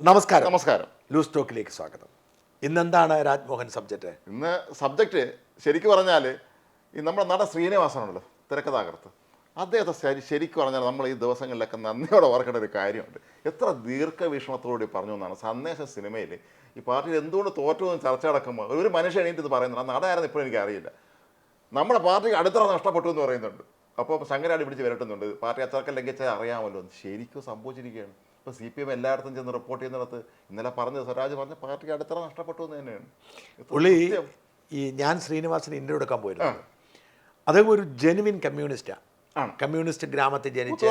നമസ്കാരം. നമസ്കാരം. ലൂസ് ടോക്കിലേക്ക് സ്വാഗതം. ഇന്നെന്താണ് രാജ്മോഹൻ സബ്ജക്റ്റ്? ഇന്ന് സബ്ജക്റ്റ് ശരിക്കും പറഞ്ഞാൽ ഈ നമ്മുടെ നടൻ ശ്രീനിവാസനുണ്ടല്ലോ, തിരക്കഥാകൃത്ത്, അദ്ദേഹത്തെ ശരിക്കും പറഞ്ഞാൽ നമ്മൾ ഈ ദിവസങ്ങളിലൊക്കെ നന്ദിയോടെ ഓർക്കേണ്ട ഒരു കാര്യമുണ്ട്. എത്ര ദീർഘവീക്ഷണത്തോടുകൂടി പറഞ്ഞു എന്നാണ് സന്ദേശ സിനിമയിൽ ഈ പാർട്ടിയിൽ എന്തുകൊണ്ട് തോറ്റു എന്ന് ചർച്ച നടക്കുമ്പോൾ ഒരു മനുഷ്യൻ എണീറ്റ് ഇത് പറയുന്നത്. ആ നടനായിരുന്നു ഇപ്പോഴും എനിക്കറിയില്ല. നമ്മുടെ പാർട്ടിക്ക് അടിത്തറ നഷ്ടപ്പെട്ടു എന്ന് പറയുന്നുണ്ട്. അപ്പോൾ ശങ്കരാടി പിടിച്ച് വരട്ടുന്നുണ്ട്, പാർട്ടി അച്ചടക്കം ലംഘിച്ചാൽ അറിയാമല്ലോ. ശരിക്കും സംഭവിച്ചിരിക്കുകയാണ്. ഇപ്പോൾ CPM എല്ലായിടത്തും ചെന്ന് റിപ്പോർട്ട് ചെയ്യുന്നിടത്ത് ഇന്നലെ പറഞ്ഞത് സ്വരാജ് പറഞ്ഞ പാർട്ടിക്ക് അടിത്തറ നഷ്ടപ്പെട്ടു എന്ന് തന്നെയാണ്. പുള്ളി ഞാൻ ശ്രീനിവാസന് ഇന്റർവ്യൂ എടുക്കാൻ പോയിരുന്നു. അദ്ദേഹം ഒരു ജെനുവിൻ കമ്മ്യൂണിസ്റ്റാണ്. കമ്മ്യൂണിസ്റ്റ് ഗ്രാമത്തിൽ ജനിച്ച്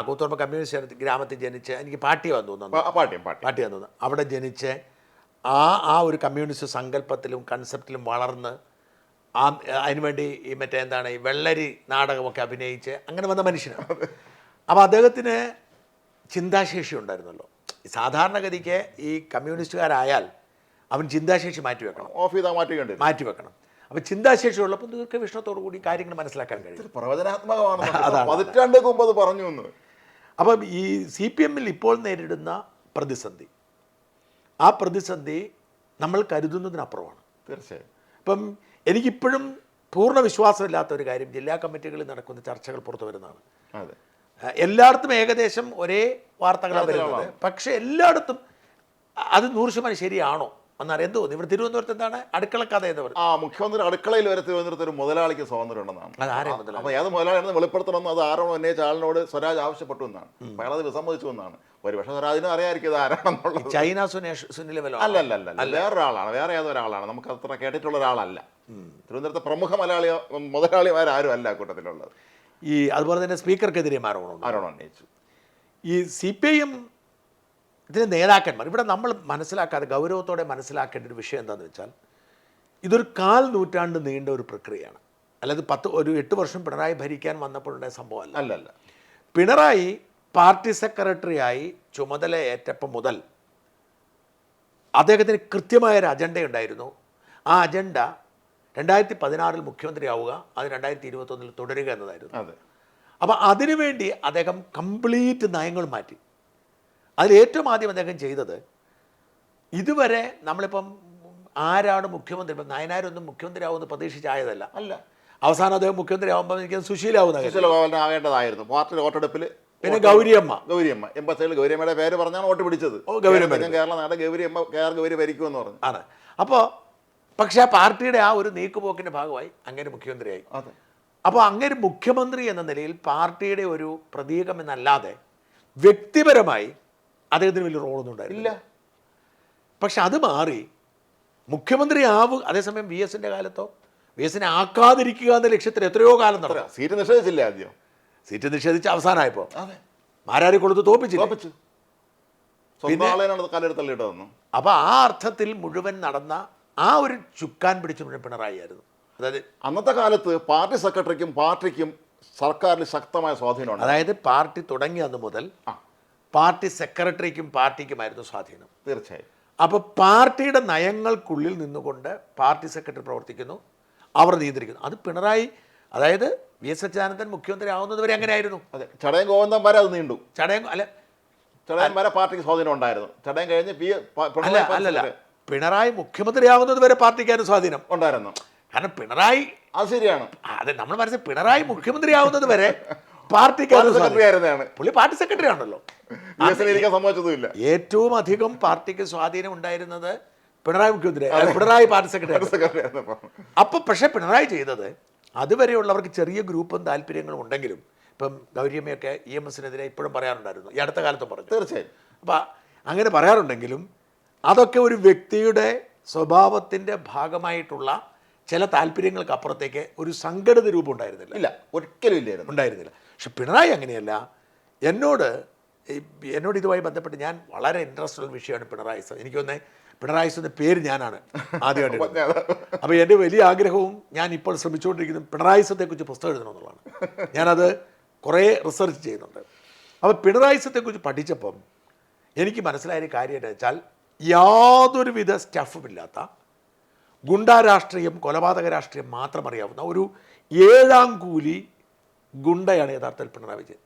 കൂത്തുപറമ്പ് കമ്മ്യൂണിസ്റ്റ് ഗ്രാമത്തിൽ ജനിച്ച് എനിക്ക് പാർട്ടി വന്നു അവിടെ ജനിച്ച് ആ ഒരു കമ്മ്യൂണിസ്റ്റ് സങ്കല്പത്തിലും കൺസെപ്റ്റിലും വളർന്ന് അതിനുവേണ്ടി ഈ ഈ വെള്ളരി നാടകമൊക്കെ അഭിനയിച്ച് അങ്ങനെ വന്ന മനുഷ്യനാണ്. അപ്പോൾ അദ്ദേഹത്തിന് ചിന്താശേഷി ഉണ്ടായിരുന്നല്ലോ. സാധാരണഗതിക്ക് ഈ കമ്മ്യൂണിസ്റ്റുകാരായാൽ അവൻ ചിന്താശേഷി മാറ്റിവെക്കണം. അപ്പം ചിന്താശേഷി ഉള്ളപ്പോൾ ദീർഘവീക്ഷണത്തോടു കൂടി കാര്യങ്ങൾ മനസ്സിലാക്കാൻ കഴിയും. പ്രവചനാത്മകമാണ് പറഞ്ഞു. അപ്പം ഈ CPM ഇപ്പോൾ നേരിടുന്ന പ്രതിസന്ധി, ആ പ്രതിസന്ധി നമ്മൾ കരുതുന്നതിനപ്പുറമാണ്. തീർച്ചയായും. ഇപ്പം എനിക്കിപ്പോഴും പൂർണ്ണ വിശ്വാസമില്ലാത്ത ഒരു കാര്യം, ജില്ലാ കമ്മിറ്റികളിൽ നടക്കുന്ന ചർച്ചകൾ പുറത്തു വരുന്നതാണ്. അതെ, എല്ലായിടത്തും ഏകദേശം ഒരേ വാർത്തകളാണ് വരുന്നത്. പക്ഷേ എല്ലായിടത്തും അത് 100% ശരിയാണോ എന്നറിയാൻ തോന്നി. ഇവിടെ തിരുവനന്തപുരത്ത് എന്താണ് അടുക്കള കഥ എന്ന് പറയുന്നത്. മുഖ്യമന്ത്രി അടുക്കളയിൽ വരെ തിരുവനന്തപുരത്ത് ഒരു മുതലാളിക്ക് സ്വാതന്ത്ര്യം ഉണ്ടെന്നാണ്. അപ്പോൾ ഏത് മുതലാളിയാണെന്ന് വെളിപ്പെടുത്തണമെന്ന് അത് ആരോണോ ഉന്നയിച്ച ആളിനോട് സ്വരാജ് ആവശ്യപ്പെട്ടു എന്നാണ്. അയാൾ അത് വിസമ്മതിച്ചു എന്നാണ്. ഒരുപക്ഷെ സ്വരാജിനും അറിയാമായിരിക്കും ഇത് ആരാണെന്നുള്ളത്. ചൈന സുനിൽ അല്ല, വേറൊരാളാണ്, വേറെ ഏതൊരാളാണ്. നമുക്ക് അത്ര കേട്ടിട്ടുള്ള ഒരാളല്ല. തിരുവനന്തപുരത്തെ പ്രമുഖ മലയാളി മുതലാളിമാരും അല്ല കൂട്ടത്തിലുള്ളത്. അതുപോലെ തന്നെ സ്പീക്കർക്കെതിരെ ആരോപണം ഉന്നയിച്ചു. ഈ CPIM ഇതിൻ്റെ നേതാക്കന്മാർ ഇവിടെ നമ്മൾ മനസ്സിലാക്കാതെ ഗൗരവത്തോടെ മനസ്സിലാക്കേണ്ട ഒരു വിഷയം എന്താണെന്ന് വെച്ചാൽ, ഇതൊരു 1/4 നൂറ്റാണ്ട് നീണ്ട ഒരു പ്രക്രിയയാണ്. അല്ലാതെ 8 വർഷം പിണറായി ഭരിക്കാൻ വന്നപ്പോഴുണ്ടായ സംഭവമല്ല. അല്ലല്ല. പിണറായി പാർട്ടി സെക്രട്ടറിയായി ചുമതല ഏറ്റപ്പം മുതൽ അദ്ദേഹത്തിന് കൃത്യമായൊരു അജണ്ട ഉണ്ടായിരുന്നു. ആ അജണ്ട 2016 മുഖ്യമന്ത്രിയാവുക, അത് 2021 തുടരുക എന്നതായിരുന്നു. അതെ. അപ്പോൾ അതിനുവേണ്ടി അദ്ദേഹം കംപ്ലീറ്റ് നയങ്ങൾ മാറ്റി. അതിൽ ഏറ്റവും ആദ്യം അദ്ദേഹം ചെയ്തത്, ഇതുവരെ നമ്മളിപ്പം ആരാണ് മുഖ്യമന്ത്രി, ഇപ്പം നയനാരൊന്നും മുഖ്യമന്ത്രി ആവുമെന്ന് പ്രതീക്ഷിച്ചായതല്ല. അല്ല, അവസാനം അദ്ദേഹം മുഖ്യമന്ത്രി ആകുമ്പോൾ എനിക്ക് സുശീലാവേണ്ടതായിരുന്നു. പാർട്ടി വോട്ടെടുപ്പിൽ പിന്നെ ഗൗരിയമ്മ 87 ഗൗരിയമ്മയുടെ പേര് പറഞ്ഞാണ് വോട്ട് പിടിച്ചത്. കേരള നാട് ഗൗരി ഭരിക്കുമെന്ന് പറഞ്ഞു ആണ്. അപ്പോൾ പക്ഷേ ആ പാർട്ടിയുടെ ആ ഒരു നീക്കുപോക്കിൻ്റെ ഭാഗമായി അങ്ങനെ മുഖ്യമന്ത്രിയായി. അപ്പോൾ അങ്ങനെ മുഖ്യമന്ത്രി എന്ന നിലയിൽ പാർട്ടിയുടെ ഒരു പ്രതീകം എന്നല്ലാതെ വ്യക്തിപരമായി അദ്ദേഹത്തിന് വലിയ റോളൊന്നും ഉണ്ടായിരുന്നില്ല. പക്ഷെ അത് മാറി മുഖ്യമന്ത്രി അതേസമയം VS-ന്റെ കാലത്തോ VS-നെ ആക്കാതിരിക്കുക എന്ന ലക്ഷ്യത്തിൽ എത്രയോ കാലം നടന്നു. സീറ്റ് നിഷേധിച്ചില്ല. ആദ്യം സീറ്റ് നിഷേധിച്ച് അവസാനമായപ്പോൾ മാരാരി കൊളുത്ത് തോപ്പിച്ചു. അപ്പോൾ ആ അർത്ഥത്തിൽ മുഴുവൻ നടന്ന ആ ഒരു ചുക്കാൻ പിടിച്ചു മുഴുവൻ പിണറായി ആയിരുന്നു. അതായത് അന്നത്തെ കാലത്ത് പാർട്ടി സെക്രട്ടറിക്കും പാർട്ടിക്കും സർക്കാരിൽ ശക്തമായ സ്വാധീനമുണ്ട്. അതായത് പാർട്ടി തുടങ്ങിയ അന്ന് മുതൽ പാർട്ടി സെക്രട്ടറിക്കും പാർട്ടിക്കുമായിരുന്നു സ്വാധീനം. തീർച്ചയായും. അപ്പോൾ പാർട്ടിയുടെ നയങ്ങൾക്കുള്ളിൽ നിന്നുകൊണ്ട് പാർട്ടി സെക്രട്ടറി പ്രവർത്തിക്കുന്നു, അവർ നിയന്ത്രിക്കുന്നു. അത് പിണറായി, അതായത് VS അച്യുതാനന്ദൻ മുഖ്യമന്ത്രി ആവുന്നത് വരെ അങ്ങനെ ആയിരുന്നു. അതെ, ചടയം ഗോവിന്ദൻ വരെ അത് നീണ്ടു. ചടയം വരെ പാർട്ടിക്ക് സ്വാധീനം ഉണ്ടായിരുന്നു. ചടയം കഴിഞ്ഞ് അല്ലല്ല, പിണറായി മുഖ്യമന്ത്രിയാവുന്നത് വരെ പാർട്ടിക്കാരും സ്വാധീനം ഉണ്ടായിരുന്നു. കാരണം പിണറായി, അത് ശരിയാണ്, അതെ, നമ്മൾ മനസ്സിൽ പിണറായി മുഖ്യമന്ത്രിയാവുന്നത് വരെ പാർട്ടിക്കാരും പുള്ളി പാർട്ടി സെക്രട്ടറി ആണല്ലോ. ഏറ്റവും അധികം പാർട്ടിക്ക് സ്വാധീനം ഉണ്ടായിരുന്നത് പിണറായി പാർട്ടി സെക്രട്ടറി. അപ്പൊ പക്ഷെ പിണറായി ചെയ്തത്, അതുവരെയുള്ളവർക്ക് ചെറിയ ഗ്രൂപ്പും താല്പര്യങ്ങളും ഉണ്ടെങ്കിലും, ഇപ്പം ഗൗരിയമ്മയൊക്കെ EMS-നെതിരെ ഇപ്പോഴും പറയാറുണ്ടായിരുന്നു, ഈ അടുത്ത കാലത്തും പറഞ്ഞു. തീർച്ചയായും. അപ്പം അങ്ങനെ പറയാറുണ്ടെങ്കിലും അതൊക്കെ ഒരു വ്യക്തിയുടെ സ്വഭാവത്തിൻ്റെ ഭാഗമായിട്ടുള്ള ചില താല്പര്യങ്ങൾക്ക് അപ്പുറത്തേക്ക് ഒരു സംഘടിത രൂപം ഉണ്ടായിരുന്നില്ല. ഒരിക്കലും ഉണ്ടായിരുന്നില്ല. പക്ഷെ പിണറായി അങ്ങനെയല്ല. എന്നോട് ഇതുമായി ബന്ധപ്പെട്ട് ഞാൻ വളരെ ഇൻട്രസ്റ്റ് ഉള്ള വിഷയമാണ് പിണറായി. എനിക്കൊന്ന് പിണറായി എന്ന പേര് ഞാനാണ് ആദ്യമായിട്ട്. അപ്പോൾ എൻ്റെ വലിയ ആഗ്രഹവും ഞാൻ ഇപ്പോൾ ശ്രമിച്ചുകൊണ്ടിരിക്കുന്നത് പിണറായിസത്തെക്കുറിച്ച് പുസ്തകം എഴുതണമെന്നുള്ളതാണ്. ഞാനത് കുറേ റിസർച്ച് ചെയ്യുന്നുണ്ട്. അപ്പോൾ പിണറായിസത്തെക്കുറിച്ച് പഠിച്ചപ്പം എനിക്ക് മനസ്സിലായൊരു കാര്യം എന്ന് വെച്ചാൽ, യാതൊരുവിധ സ്റ്റഫുമില്ലാത്ത ഗുണ്ടാരാഷ്ട്രീയം, കൊലപാതക രാഷ്ട്രീയം മാത്രം അറിയാവുന്ന ഒരു 7ാം കൂലി ഗുണ്ടയാണ് യഥാർത്ഥത്തിൽ പിണറായി വിജയൻ.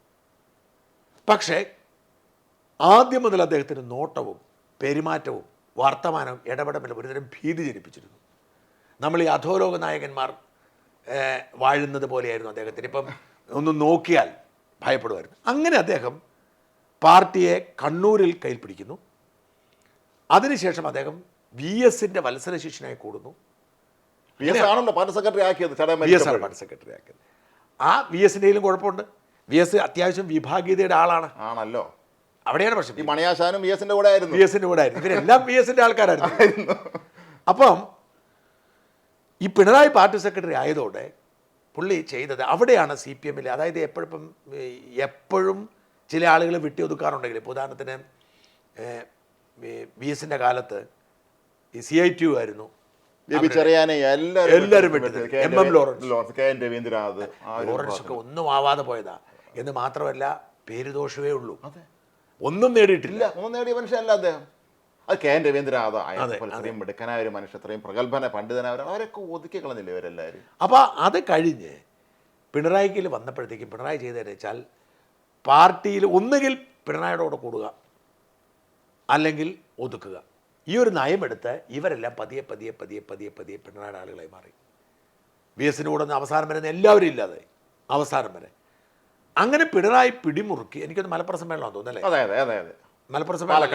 പക്ഷേ ആദ്യം മുതൽ അദ്ദേഹത്തിന് നോട്ടവും പെരുമാറ്റവും വർത്തമാനവും ഇടപെടലും ഒരുതരം ഭീതി ജനിപ്പിച്ചിരുന്നു. നമ്മൾ ഈ അധോലോക നായകന്മാർ വാഴുന്നത് പോലെയായിരുന്നു അദ്ദേഹത്തിന്. ഇപ്പം ഒന്ന് നോക്കിയാൽ ഭയപ്പെടുമായിരുന്നു. അങ്ങനെ അദ്ദേഹം പാർട്ടിയെ കണ്ണൂരിൽ കയ്യിൽ പിടിക്കുന്നു. അതിനുശേഷം അദ്ദേഹം VS-ന്റെ വത്സര ശിഷ്യനായി കൂടുന്നു. ആണല്ലോ പാർട്ടി സെക്രട്ടറി ആക്കിയത്. VS ആണ് പാർട്ടി സെക്രട്ടറി ആക്കിയത്. ആ VS-ൻ്റെയിലും കുഴപ്പമുണ്ട്. VS അത്യാവശ്യം വിഭാഗീയതയുടെ ആണല്ലോ. അവിടെയാണ് പ്രശ്നം. ഈ മണിയാശാനും VS-ന്റെ കൂടെ ആയിരുന്നു. VS-ന്റെ കൂടെ ആയിരുന്നു. ഇവരെല്ലാം VS-ന്റെ ആൾക്കാരായിരുന്നു. അപ്പം ഈ പിണറായി പാർട്ടി സെക്രട്ടറി ആയതോടെ പുള്ളി ചെയ്തത് അവിടെയാണ് CPM-ൽ, അതായത് എപ്പോഴും ചില ആളുകൾ വെട്ടിയൊതുക്കാറുണ്ടെങ്കിൽ, ഇപ്പോൾ ഉദാഹരണത്തിന് VS-ന്റെ കാലത്ത് ഈ CITU ആയിരുന്നു എല്ലാവരും വെട്ടി. MM ലോറൻസ് ഒക്കെ ഒന്നും ആവാതെ പോയതാ. എന്ന് മാത്രമല്ല പേരുദോഷമേ ഉള്ളൂ, ഒന്നും നേടിയിട്ടില്ല. ഒന്നും നേടിയ മനുഷ്യനല്ല അദ്ദേഹം. അത് KN രവീന്ദ്രനാഥ് അത്രയും മിടുക്കനായ ഒരു മനുഷ്യൻ, അത്രയും പ്രഗത്ഭന പണ്ഡിതനായവരാണ്, അവരൊക്കെ ഒതുക്കി കളഞ്ഞില്ലേ ഇവരെല്ലാവരും. അപ്പോൾ അത് കഴിഞ്ഞ് പിണറായിക്ക് വന്നപ്പോഴത്തേക്കും പിണറായി ചെയ്തതെന്ന് വെച്ചാൽ പാർട്ടിയിൽ ഒന്നുകിൽ പിണറായിയോടെ കൂടുക അല്ലെങ്കിൽ ഒതുക്കുക. ഈ ഒരു നയമെടുത്ത് ഇവരെല്ലാം പതിയെ പിണറായിയുടെ ആളുകളായി മാറി. VS-ന് കൂടെ അവസാനം വരെ എല്ലാവരും ഇല്ലാതെ അവസാനം വരെ അങ്ങനെ പിണറായി പിടിമുറുക്കി. എനിക്കൊന്ന് മലപ്പുറം സമ്മേളനം തോന്നുന്നല്ലേ? അതെ മലപ്പുറം സമ്മേളനം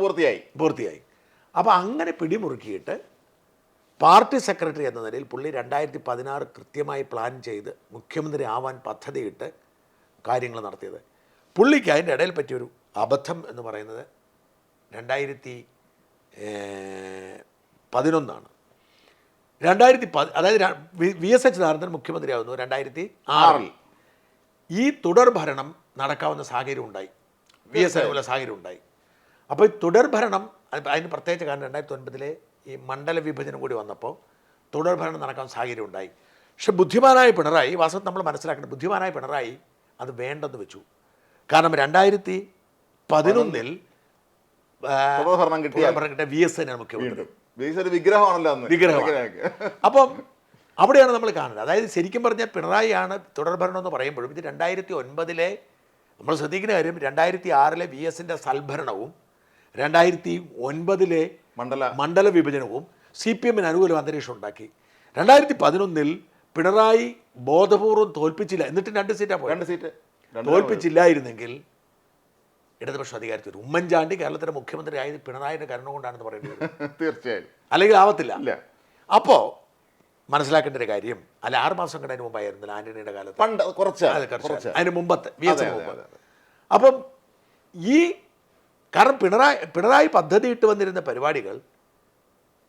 പൂർത്തിയായി. അപ്പോൾ അങ്ങനെ പിടിമുറുക്കിയിട്ട് പാർട്ടി സെക്രട്ടറി എന്ന നിലയിൽ പുള്ളി 2016 കൃത്യമായി പ്ലാൻ ചെയ്ത് മുഖ്യമന്ത്രി ആവാൻ പദ്ധതിയിട്ട് കാര്യങ്ങൾ നടത്തിയത്. പുള്ളിക്ക് അതിൻ്റെ ഇടയിൽ പറ്റിയൊരു അബദ്ധം എന്ന് പറയുന്നത് 2011 അതായത് VS അച്യുതാനന്ദൻ മുഖ്യമന്ത്രിയാവുന്നു 2006. ഈ തുടർഭരണം നടക്കാവുന്ന സാഹചര്യം ഉണ്ടായി, VS അനുകൂല സാഹചര്യം ഉണ്ടായി. അപ്പോൾ ഈ തുടർഭരണം, അതിന് പ്രത്യേകിച്ച് കാരണം 2009 ഈ മണ്ഡല വിഭജനം കൂടി വന്നപ്പോൾ തുടർഭരണം നടക്കാവുന്ന സാഹചര്യം ഉണ്ടായി. പക്ഷെ ബുദ്ധിമാനായ പിണറായി, വാസ്തവത്തിൽ നമ്മൾ മനസ്സിലാക്കേണ്ടത്, ബുദ്ധിമാനായ പിണറായി അത് വേണ്ടെന്ന് വെച്ചു. കാരണം 2011 തുടർഭരണം കിട്ടിയ VS തന്നെയാണ് മുഖ്യമന്ത്രി. വിഗ്രഹമാണല്ലോ. അപ്പം അവിടെയാണ് നമ്മൾ കാണുന്നത്. അതായത് ശരിക്കും പറഞ്ഞാൽ പിണറായിയാണ് തുടർഭരണം എന്ന് പറയുമ്പോഴും ഇത് 2009 നമ്മൾ ശ്രദ്ധിക്കുന്ന കാര്യം, 2006 VS-ന്റെ സൽഭരണവും 2009 മണ്ഡല വിഭജനവും CPM-ന് അനുകൂല അന്തരീക്ഷം ഉണ്ടാക്കി. 2011 പിണറായി ബോധപൂർവം തോൽപ്പിച്ചില്ല, എന്നിട്ട് 2 സീറ്റാണ് പോയത്. തോൽപ്പിച്ചില്ലായിരുന്നെങ്കിൽ ഇടതുപക്ഷം അധികാരത്തിൽ വരും. ഉമ്മൻചാണ്ടി കേരളത്തിലെ മുഖ്യമന്ത്രി ആയത് പിണറായിയുടെ കരുണ കൊണ്ടാണെന്ന് പറയുന്നത് തീർച്ചയായും, അല്ലെങ്കിൽ ആവത്തില്ല. അപ്പോൾ മനസ്സിലാക്കേണ്ട ഒരു കാര്യം, അല്ല 6 മാസം കഴിഞ്ഞതിന് മുമ്പായിരുന്നില്ല ആന്റണിയുടെ കാലത്ത്, അതിന് മുമ്പത്തെ VS മുമ്പ്. അപ്പം ഈ കാരണം പിണറായി പദ്ധതി ഇട്ട് വന്നിരുന്ന പരിപാടികൾ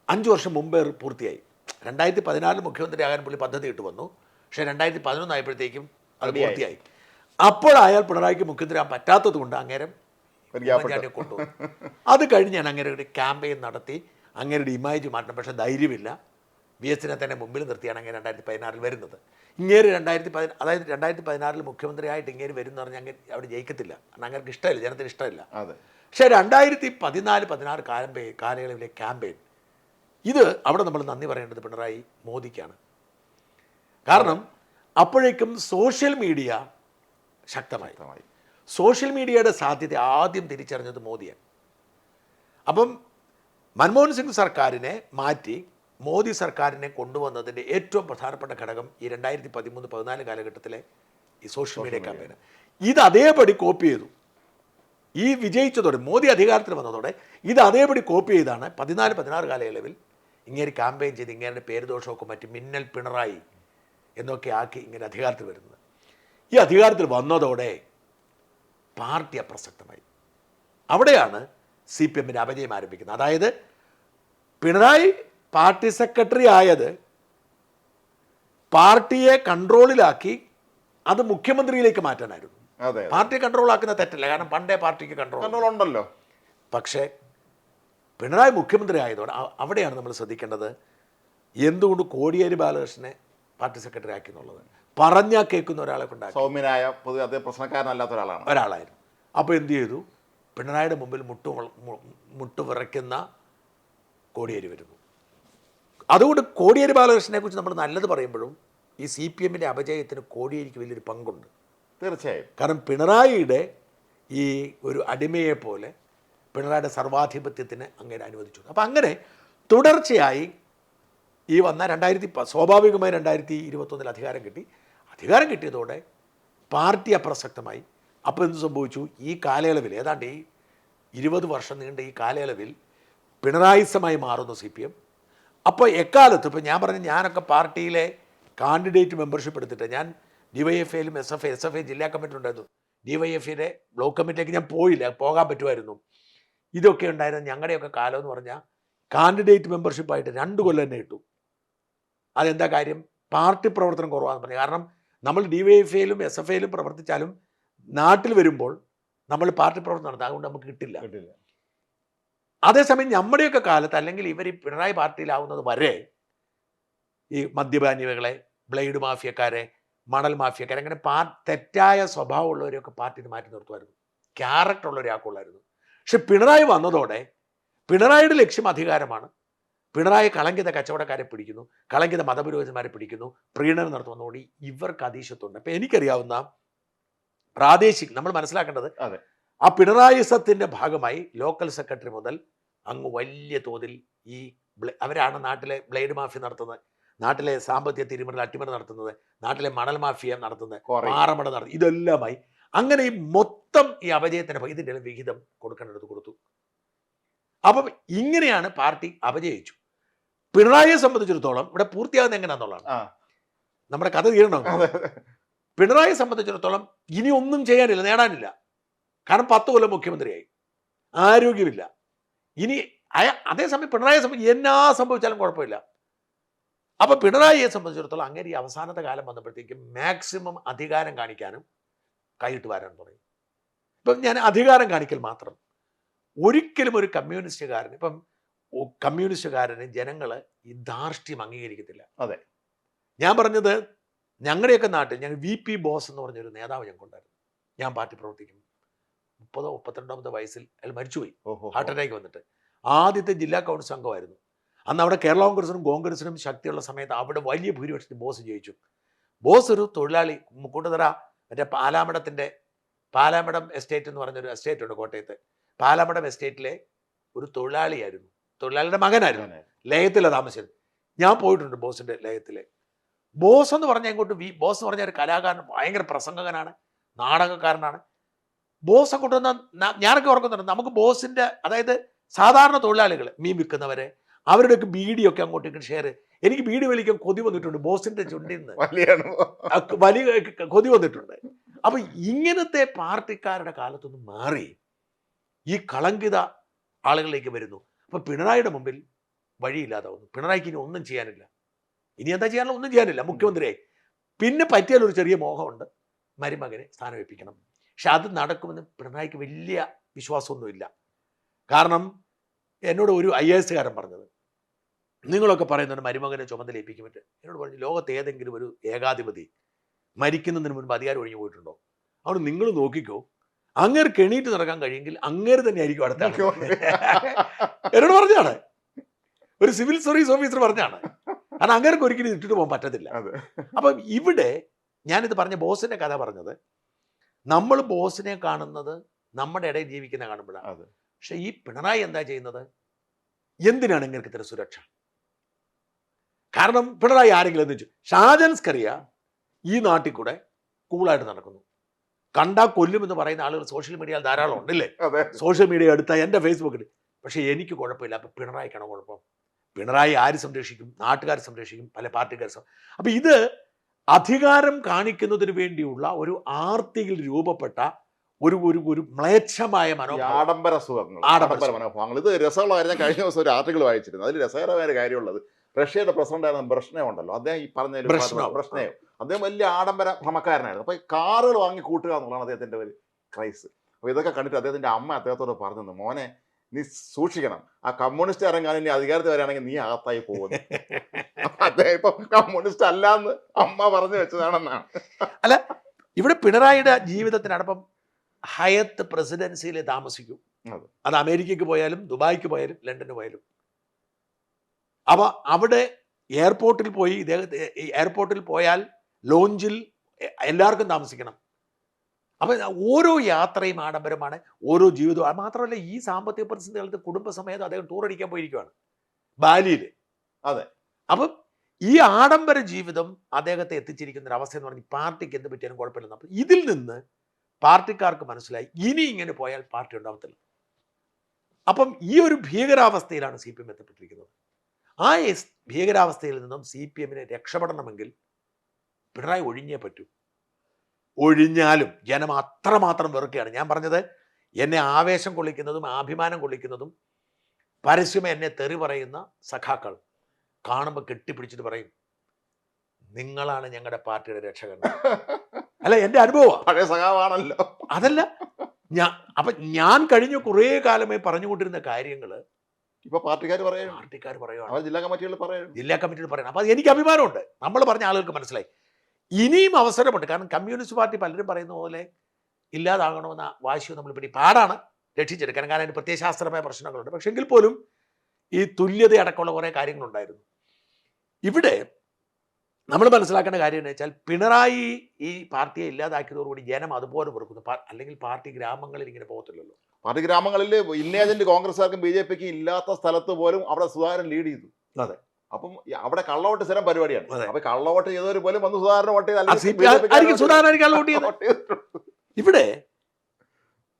5 വർഷം മുമ്പേ പൂർത്തിയായി. 2014 മുഖ്യമന്ത്രി ആകാൻ പുള്ളി പദ്ധതി ഇട്ട് വന്നു. പക്ഷേ 2011 ആയപ്പോഴത്തേക്കും അത് പൂർത്തിയായി. അപ്പോഴായാൽ പിണറായിക്ക് മുഖ്യമന്ത്രി ആകാൻ പറ്റാത്തത് കൊണ്ട് അങ്ങേരം ഉമ്മൻചാണ്ടിയെ കൊണ്ടുപോകും. അത് കഴിഞ്ഞ് ഞാൻ അങ്ങനെ ഒരു ക്യാമ്പയിൻ നടത്തി അങ്ങേരുടെ ഇമേജ് മാറ്റണം. പക്ഷേ ധൈര്യമില്ല. VS-നെ തന്നെ മുമ്പിൽ നിർത്തിയാണ് അങ്ങനെ 2016 വരുന്നത്. ഇങ്ങേര് 2016 മുഖ്യമന്ത്രിയായിട്ട് ഇങ്ങേര് വരും എന്ന് പറഞ്ഞാൽ അങ്ങനെ അവിടെ ജയിക്കത്തില്ല. കാരണം അങ്ങനെ ഇഷ്ടമില്ല, ജനത്തിന് ഇഷ്ടമില്ല. പക്ഷേ 2014-16 കാലയളവിലെ ക്യാമ്പയിൻ, ഇത് അവിടെ നമ്മൾ നന്ദി പറയേണ്ടത് പിണറായി മോദിക്കാണ്. കാരണം അപ്പോഴേക്കും സോഷ്യൽ മീഡിയ ശക്തമായി. സോഷ്യൽ മീഡിയയുടെ സാധ്യത ആദ്യം തിരിച്ചറിഞ്ഞത് മോദിയാണ്. അപ്പം മൻമോഹൻ സിംഗ് സർക്കാരിനെ മാറ്റി മോദി സർക്കാരിനെ കൊണ്ടുവന്നതിൻ്റെ ഏറ്റവും പ്രധാനപ്പെട്ട ഘടകം ഈ 2013-14 കാലഘട്ടത്തിലെ ഈ സോഷ്യൽ മീഡിയ ക്യാമ്പയിന്. ഇത് അതേപടി കോപ്പി ചെയ്തു. ഈ വിജയിച്ചതോടെ, മോദി അധികാരത്തിൽ വന്നതോടെ ഇത് അതേപടി കോപ്പി ചെയ്താണ് 14-16 കാലയളവിൽ ഇങ്ങനെ ക്യാമ്പയിൻ ചെയ്ത് ഇങ്ങനെ പേരുദോഷമൊക്കെ മറ്റ് മിന്നൽ പിണറായി എന്നൊക്കെ ആക്കി ഇങ്ങനെ അധികാരത്തിൽ വരുന്നത്. ഈ അധികാരത്തിൽ വന്നതോടെ പാർട്ടി അപ്രസക്തമായി. അവിടെയാണ് CPM-ന്റെ അപജയം ആരംഭിക്കുന്നത്. അതായത് പിണറായി പാർട്ടി സെക്രട്ടറി ആയത് പാർട്ടിയെ കൺട്രോളിലാക്കി അത് മുഖ്യമന്ത്രിയിലേക്ക് മാറ്റാനായിരുന്നു. പാർട്ടി കൺട്രോളാക്കുന്ന തെറ്റല്ല, കാരണം പണ്ടേ പാർട്ടിക്ക് കൺട്രോൾ ഉണ്ടല്ലോ. പക്ഷേ പിണറായി മുഖ്യമന്ത്രി ആയതോടെ അവിടെയാണ് നമ്മൾ ശ്രദ്ധിക്കേണ്ടത്, എന്തുകൊണ്ട് കോടിയേരി ബാലകൃഷ്ണനെ പാർട്ടി സെക്രട്ടറി ആക്കി എന്നുള്ളത്. പറഞ്ഞാൽ കേൾക്കുന്ന ഒരാളെ കൊണ്ടാക്കി, സൗമ്യനായ പ്രശ്നക്കാരനല്ലാത്ത ഒരാളായിരുന്നു. അപ്പോൾ എന്ത് ചെയ്തു, പിണറായിയുടെ മുമ്പിൽ മുട്ടുവിറയ്ക്കുന്ന കോടിയേരി വരുന്നു. അതുകൊണ്ട് കോടിയേരി ബാലകൃഷ്ണനെ കുറിച്ച് നമ്മൾ നല്ലത് പറയുമ്പോഴും ഈ CPM-ന്റെ അപജയത്തിന് കോടിയേരിക്ക് വലിയൊരു പങ്കുണ്ട് തീർച്ചയായും. കാരണം പിണറായിയുടെ ഈ ഒരു അടിമയെ പോലെ പിണറായിയുടെ സർവാധിപത്യത്തിന് അങ്ങനെ അനുവദിച്ചു. അപ്പം അങ്ങനെ തുടർച്ചയായി ഈ വന്ന സ്വാഭാവികമായി 2021 അധികാരം കിട്ടി. അധികാരം കിട്ടിയതോടെ പാർട്ടി അപ്രസക്തമായി. അപ്പോൾ എന്ത് സംഭവിച്ചു? ഈ കാലയളവിൽ ഏതാണ്ട് ഈ 20 വർഷം നീണ്ട ഈ കാലയളവിൽ പിണറായിസമായി മാറുന്നു CPM. അപ്പോൾ എക്കാലത്ത് ഇപ്പോൾ ഞാൻ പറഞ്ഞ ഞാനൊക്കെ പാർട്ടിയിലെ കാൻഡിഡേറ്റ് മെമ്പർഷിപ്പ് എടുത്തിട്ട് ഞാൻ DYFIയിലും SFI ജില്ലാ കമ്മിറ്റി ഉണ്ടായിരുന്നു. DYFIയുടെ ബ്ലോക്ക് കമ്മിറ്റിയിലേക്ക് ഞാൻ പോയില്ല, പോകാൻ പറ്റുമായിരുന്നു. ഇതൊക്കെ ഉണ്ടായിരുന്ന ഞങ്ങളുടെയൊക്കെ കാലം എന്ന് പറഞ്ഞാൽ കാൻഡിഡേറ്റ് മെമ്പർഷിപ്പായിട്ട് 2 കൊല്ലം തന്നെ ഇട്ടു. അതെന്താ കാര്യം? പാർട്ടി പ്രവർത്തനം കുറവാണെന്ന് പറഞ്ഞു. കാരണം നമ്മൾ DYFIയിലും SFIയിലും പ്രവർത്തിച്ചാലും നാട്ടിൽ വരുമ്പോൾ നമ്മൾ പാർട്ടി പ്രവർത്തനം നടത്തും, അതുകൊണ്ട് നമുക്ക് കിട്ടില്ല. അതേസമയം നമ്മുടെയൊക്കെ കാലത്ത് അല്ലെങ്കിൽ ഇവർ ഈ പിണറായി പാർട്ടിയിലാവുന്നത് വരെ ഈ മദ്യപാനികളെ, ബ്ലേഡ് മാഫിയക്കാരെ, മണൽ മാഫിയക്കാരെ, അങ്ങനെ തെറ്റായ സ്വഭാവമുള്ളവരെയൊക്കെ പാർട്ടിയിൽ മാറ്റി നിർത്തുമായിരുന്നു. ക്യാരക്ടർ ഉള്ള ഒരാൾക്കുള്ളായിരുന്നു. പക്ഷെ പിണറായി വന്നതോടെ പിണറായിയുടെ ലക്ഷ്യം അധികാരമാണ്. പിണറായി കളങ്കിത കച്ചവടക്കാരെ പിടിക്കുന്നു, കളങ്കിത മതപുരോഹിതന്മാരെ പിടിക്കുന്നു, പ്രീണനം നടത്തുന്നതോടെ ഇവർക്ക് അതീശത്വമുണ്ട്. അപ്പം എനിക്കറിയാവുന്ന നമ്മൾ മനസ്സിലാക്കേണ്ടത് ആ പിണറായിസത്തിൻ്റെ ഭാഗമായി ലോക്കൽ സെക്രട്ടറി മുതൽ അങ്ങ് വലിയ തോതിൽ ഈ അവരാണ് നാട്ടിലെ ബ്ലേഡ് മാഫിയ നടത്തുന്നത്, നാട്ടിലെ സാമ്പത്തിക അട്ടിമറി നടത്തുന്നത്, നാട്ടിലെ മണൽ മാഫിയ നടത്തുന്നത്, പാറമട നടത്തുന്നത്, ഇതെല്ലാമായി അങ്ങനെ ഈ മൊത്തം ഈ അപജയത്തിൻ്റെ ഇതിൻ്റെ വിഹിതം കൊടുക്കേണ്ടത് കൊടുത്തു. അപ്പം ഇങ്ങനെയാണ് പാർട്ടി അപജയിച്ചു. പിണറായിയെ സംബന്ധിച്ചിടത്തോളം ഇവിടെ പൂർത്തിയാകുന്നത് എങ്ങനെയാണെന്നുള്ളതാണ് നമ്മുടെ കഥ തീരണം. പിണറായിയെ സംബന്ധിച്ചിടത്തോളം ഇനി ഒന്നും ചെയ്യാനില്ല, നേടാനില്ല. കാരണം 10 കൊല്ലം മുഖ്യമന്ത്രിയായി, ആരോഗ്യമില്ല. ഇനി അതേസമയം പിണറായിയെ സംബന്ധിച്ച് എന്നാ സംഭവിച്ചാലും കുഴപ്പമില്ല. അപ്പം പിണറായിയെ സംബന്ധിച്ചിടത്തോളം അങ്ങനെ ഈ അവസാനത്തെ കാലം വന്നപ്പോഴത്തേക്കും മാക്സിമം അധികാരം കാണിക്കാനും കൈയിട്ട് വരാൻ തുടങ്ങി. ഇപ്പം ഞാൻ അധികാരം കാണിക്കൽ മാത്രം, ഒരിക്കലും ഒരു കമ്മ്യൂണിസ്റ്റുകാരൻ, ഇപ്പം കമ്മ്യൂണിസ്റ്റുകാരന് ജനങ്ങൾ ഈ ധാർഷ്ട്യം അംഗീകരിക്കത്തില്ല. അതെ, ഞാൻ പറഞ്ഞത് ഞങ്ങളുടെയൊക്കെ നാട്ടിൽ ഞങ്ങൾ VP ബോസ് എന്ന് പറഞ്ഞൊരു നേതാവ് ഞങ്ങൾക്കുണ്ടായിരുന്നു. ഞാൻ പാർട്ടി പ്രവർത്തിക്കും 30-32 വയസ്സിൽ അയാൾ മരിച്ചുപോയി, ഹാർട്ട് അറ്റാക്ക് വന്നിട്ട്. ആദ്യത്തെ ജില്ലാ കൗൺസിൽ അംഗമായിരുന്നു. അന്ന് അവിടെ കേരള കോൺഗ്രസിനും ശക്തിയുള്ള സമയത്ത് അവിടെ വലിയ ഭൂരിപക്ഷത്തിൽ ബോസ് ജയിച്ചു. ബോസ് ഒരു തൊഴിലാളി, കൂട്ടുതറ മറ്റേ പാലാമടം എസ്റ്റേറ്റ് എന്ന് പറഞ്ഞൊരു എസ്റ്റേറ്റ് ഉണ്ട് കോട്ടയത്ത്. പാലാമടം എസ്റ്റേറ്റിലെ ഒരു തൊഴിലാളിയായിരുന്നു, തൊഴിലാളിയുടെ മകനായിരുന്നു. ലയത്തിലാണ് താമസിച്ചത്. ഞാൻ പോയിട്ടുണ്ട് ബോസിൻ്റെ ലയത്തിലെ. ബോസ് എന്ന് പറഞ്ഞാൽ ബോസ് എന്ന് പറഞ്ഞ ഒരു കലാകാരൻ, ഭയങ്കര പ്രസംഗകനാണ്, നാടകക്കാരനാണ്. ബോസ് കൊണ്ടുവന്ന ഞാനൊക്കെ ഓർക്കുന്നുണ്ട്, നമുക്ക് ബോസിൻ്റെ അതായത് സാധാരണ തൊഴിലാളികൾ, മീൻ വിൽക്കുന്നവരെ, അവരുടെയൊക്കെ ബീഡിയൊക്കെ അങ്ങോട്ടേക്ക് ഷെയർ. എനിക്ക് ബീഡി വലിക്കാൻ കൊതി വന്നിട്ടുണ്ട് ബോസിന്റെ ചുണ്ടിൽ നിന്ന്, വലിയ കൊതി വന്നിട്ടുണ്ട്. അപ്പൊ ഇങ്ങനത്തെ പാർട്ടിക്കാരുടെ കാലത്തൊന്നും മാറി ഈ കളങ്കിത ആളുകളിലേക്ക് വരുന്നു. അപ്പൊ പിണറായിയുടെ മുമ്പിൽ വഴിയില്ലാതാവുന്നു. പിണറായിക്ക് ഇനി ഒന്നും ചെയ്യാനില്ല. ഇനി എന്താ ചെയ്യാനുള്ള? ഒന്നും ചെയ്യാനില്ല, മുഖ്യമന്ത്രിയായി. പിന്നെ പറ്റിയാൽ ഒരു ചെറിയ മോഹമുണ്ട്, മരുമകനെ സ്ഥാനമേൽപ്പിക്കണം. പക്ഷെ അത് നടക്കുമെന്ന് പിണറായിക്ക് വലിയ വിശ്വാസമൊന്നുമില്ല. കാരണം എന്നോട് ഒരു IAS പറഞ്ഞത്, നിങ്ങളൊക്കെ പറയുന്നുണ്ട് മരുമകനെ ചുമതലയേൽപ്പിക്കും പറ്റും. എന്നോട് പറഞ്ഞു, ലോകത്ത് ഏതെങ്കിലും ഒരു ഏകാധിപതി മരിക്കുന്നതിന് മുൻപ് അധികാരം ഒഴിഞ്ഞു പോയിട്ടുണ്ടോ? അതുകൊണ്ട് നിങ്ങൾ നോക്കിക്കോ, അങ്ങേർക്ക് എണീറ്റ് നടക്കാൻ കഴിയുമെങ്കിൽ അങ്ങേര് തന്നെ ആയിരിക്കും അടുത്ത. എന്നോട് പറഞ്ഞാണ്, ഒരു സിവിൽ സർവീസ് ഓഫീസർ പറഞ്ഞാണ്. കാരണം അങ്ങേർക്ക് ഒരിക്കലും ഇട്ടിട്ട് പോകാൻ പറ്റത്തില്ല. അപ്പം ഇവിടെ ഞാനിത് പറഞ്ഞ ബോസിന്റെ കഥ പറഞ്ഞത്, നമ്മൾ ബോസിനെ കാണുന്നത് നമ്മുടെ ഇടയിൽ ജീവിക്കുന്ന കാണുമ്പോഴാണ്. പക്ഷെ ഈ പിണറായി എന്താ ചെയ്യുന്നത്? എന്തിനാണ് ഇങ്ങനെ ഇത്ര സുരക്ഷ? കാരണം പിണറായി ആരെങ്കിലും എന്ന് വെച്ചു, ഷാജൻസ്കറിയ ഈ നാട്ടിൽ കൂടെ കൂളായിട്ട് നടക്കുന്നു. കണ്ടാ കൊല്ലുമെന്ന് പറയുന്ന ആളുകൾ സോഷ്യൽ മീഡിയയിൽ ധാരാളം ഉണ്ടല്ലേ? സോഷ്യൽ മീഡിയ എടുത്താൽ എൻ്റെ ഫേസ്ബുക്കിൽ. പക്ഷെ എനിക്ക് കുഴപ്പമില്ല. അപ്പം പിണറായിക്കാണോ കുഴപ്പം? പിണറായി ആര് സംരക്ഷിക്കും? നാട്ടുകാർ സംരക്ഷിക്കും, പല പാർട്ടിക്കാർ. അപ്പം ഇത് അധികാരം കാണിക്കുന്നതിന് വേണ്ടിയുള്ള ഒരു ആർത്തിയിൽ രൂപപ്പെട്ട ഒരു ഒരു ഒരു മ്ലേച്ഛമായ ആഡംബര മനോഭാവങ്ങൾ. ഇത് രസമുള്ള കഴിഞ്ഞ ദിവസം ഒരു ആർട്ടിക്കിൾ വായിച്ചിരുന്നു. അതിൽ രസകരമായ ഒരു കാര്യമുള്ളത്, റഷ്യയുടെ പ്രസിഡന്റ് ആയിരുന്ന ബ്രഷ്നേവ് ഉണ്ടല്ലോ, അദ്ദേഹം ഈ പറഞ്ഞ ബ്രഷ്നേവ്, അദ്ദേഹം വലിയ ആഡംബര ഭ്രമക്കാരനായിരുന്നു. അപ്പോൾ ഈ കാറുകൾ വാങ്ങി കൂട്ടുക എന്നുള്ളതാണ് അദ്ദേഹത്തിൻ്റെ ഒരു ക്രൈസ്. അപ്പോൾ ഇതൊക്കെ കണ്ടിട്ട് അദ്ദേഹത്തിൻ്റെ അമ്മ അദ്ദേഹത്തോട് പറഞ്ഞു, മോനെ നീ സൂക്ഷിക്കണം, ആ കമ്മ്യൂണിസ്റ്റ് ഇറങ്ങാൻ ഇനി അധികാരത്തിൽ വരികയാണെങ്കിൽ നീ അകത്തായി പോകുന്നു. അദ്ദേഹം ഇപ്പം കമ്മ്യൂണിസ്റ്റ് അല്ലാന്ന് അമ്മ പറഞ്ഞു വെച്ചതാണെന്നാണ്. അല്ല, ഇവിടെ പിണറായിയുടെ ജീവിതത്തിനടപ്പം ഹയത്ത് പ്രസിഡൻസിയിൽ താമസിക്കും. അത് അമേരിക്കയ്ക്ക് പോയാലും ദുബായിക്ക് പോയാലും ലണ്ടന് പോയാലും. അപ്പോൾ അവിടെ എയർപോർട്ടിൽ പോയാൽ ലോഞ്ചിൽ എല്ലാവർക്കും താമസിക്കണം. അപ്പം ഓരോ യാത്രയും ആഡംബരമാണ്, ഓരോ ജീവിതവും. മാത്രമല്ല ഈ സാമ്പത്തിക പ്രതിസന്ധി കാലത്ത് കുടുംബസമേതം അദ്ദേഹം ടൂർ അടിക്കാൻ പോയിരിക്കുകയാണ് ബാലിയിൽ. അതെ. അപ്പം ഈ ആഡംബര ജീവിതം അദ്ദേഹത്തെ എത്തിച്ചിരിക്കുന്ന ഒരു അവസ്ഥ എന്ന് പറഞ്ഞാൽ പാർട്ടിക്ക് എന്ത് പറ്റിയാലും കുഴപ്പമില്ലെന്ന്. അപ്പം ഇതിൽ നിന്ന് പാർട്ടിക്കാർക്ക് മനസ്സിലായി ഇനി ഇങ്ങനെ പോയാൽ പാർട്ടി ഉണ്ടാവത്തില്ല. അപ്പം ഈ ഒരു ഭീകരാവസ്ഥയിലാണ് CPM എത്തപ്പെട്ടിരിക്കുന്നത്. ആ ഭീകരാവസ്ഥയിൽ നിന്നും CPMനെ രക്ഷപ്പെടണമെങ്കിൽ പിണറായി ഒഴിഞ്ഞേ പറ്റൂ. ഒഴിഞ്ഞാലും ജനം അത്രമാത്രം വെറുക്കുകയാണ്. ഞാൻ പറഞ്ഞത്, എന്നെ ആവേശം കൊള്ളിക്കുന്നതും അഭിമാനം കൊള്ളിക്കുന്നതും പരസ്യം എന്നെ തെറി പറയുന്ന സഖാക്കൾ കാണുമ്പോൾ കെട്ടിപ്പിടിച്ചിട്ട് പറയും, നിങ്ങളാണ് ഞങ്ങളുടെ പാർട്ടിയുടെ രക്ഷകൻ. അല്ല, എൻ്റെ അനുഭവമാണ്. പഴയ സഖാവാണല്ലോ. അതല്ല, ഞാൻ കഴിഞ്ഞ കുറേ കാലമായി പറഞ്ഞുകൊണ്ടിരുന്ന കാര്യങ്ങൾ ഇപ്പൊ പാർട്ടിക്കാർ പറയുകയാണ്, ജില്ലാ കമ്മിറ്റികൾ പറയണം. അപ്പൊ എനിക്ക് അഭിമാനമുണ്ട്. നമ്മൾ പറഞ്ഞ ആളുകൾക്ക് മനസ്സിലായി ഇനിയും അവസരമുണ്ട്. കാരണം കമ്മ്യൂണിസ്റ്റ് പാർട്ടി പലരും പറയുന്ന പോലെ ഇല്ലാതാകണമെന്ന വാശിയും നമ്മൾ പിടി പാടാണ് രക്ഷിച്ചെടുക്കാൻ. കാരണം അതിന് പ്രത്യയശാസ്ത്രമായ പ്രശ്നങ്ങളുണ്ട്. പക്ഷെ എങ്കിൽ പോലും ഈ തുല്യത അടക്കമുള്ള കുറേ കാര്യങ്ങളുണ്ടായിരുന്നു. ഇവിടെ നമ്മൾ മനസ്സിലാക്കേണ്ട കാര്യം എന്ന് വെച്ചാൽ, പിണറായി ഈ പാർട്ടിയെ ഇല്ലാതാക്കിയതോടുകൂടി ജനം അതുപോലെ വെറുക്കുന്നു. അല്ലെങ്കിൽ പാർട്ടി ഗ്രാമങ്ങളിൽ ഇങ്ങനെ പോകത്തില്ലല്ലോ. പാർട്ടി ഗ്രാമങ്ങളിൽ ഇന്നേജന്റ് കോൺഗ്രസ്സുകാർക്കും BJPക്കും ഇല്ലാത്ത സ്ഥലത്ത് പോലും അവിടെ സുധാകരൻ ലീഡ് ചെയ്തു. അതെ. അപ്പം അവിടെ കള്ളവോട്ട് സ്ഥിരം പരിപാടിയാണ്. അപ്പൊ കള്ളവോട്ട് ചെയ്തവർ പോലും വന്ന് സുധാകരൻ വോട്ട് ചെയ്ത് ഇവിടെ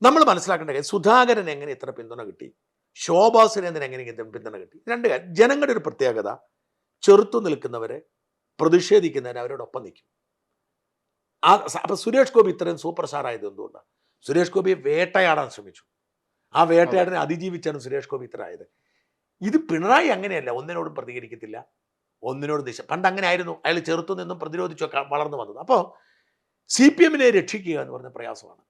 നമ്മൾ മനസ്സിലാക്കേണ്ട കാര്യം, സുധാകരൻ എങ്ങനെ ഇത്ര പിന്തുണ കിട്ടി, ശോഭാ സുരേന്ദ്രൻ എങ്ങനെ പിന്തുണ കിട്ടി? രണ്ട് കാര്യം. ജനങ്ങളുടെ ഒരു പ്രത്യേകത, ചെറുത്തു നിൽക്കുന്നവരെ, പ്രതിഷേധിക്കുന്നവരെ അവരോടൊപ്പം നിൽക്കും. അപ്പൊ സുരേഷ് ഗോപി ഇത്രയും സൂപ്പർ സ്റ്റാർ ആയത് എന്തുകൊണ്ടാണ്? സുരേഷ് ഗോപിയെ വേട്ടയാടാൻ ശ്രമിച്ചു. ആ വേട്ടയാടിനെ അതിജീവിച്ചാണ് സുരേഷ് ഗോപി ഇത്ര ആയത്. ഇത് പിണറായി അങ്ങനെയല്ല, ഒന്നിനോടും പ്രതികരിക്കത്തില്ല, ഒന്നിനോടും പണ്ട് അങ്ങനെ ആയിരുന്നു. അയാൾ ചെറുത്തു നിന്നും പ്രതിരോധിച്ചൊക്കെ വളർന്നു വന്നത്. അപ്പോൾ CPMനെ രക്ഷിക്കുക എന്ന് പറഞ്ഞ പ്രയാസമാണ്.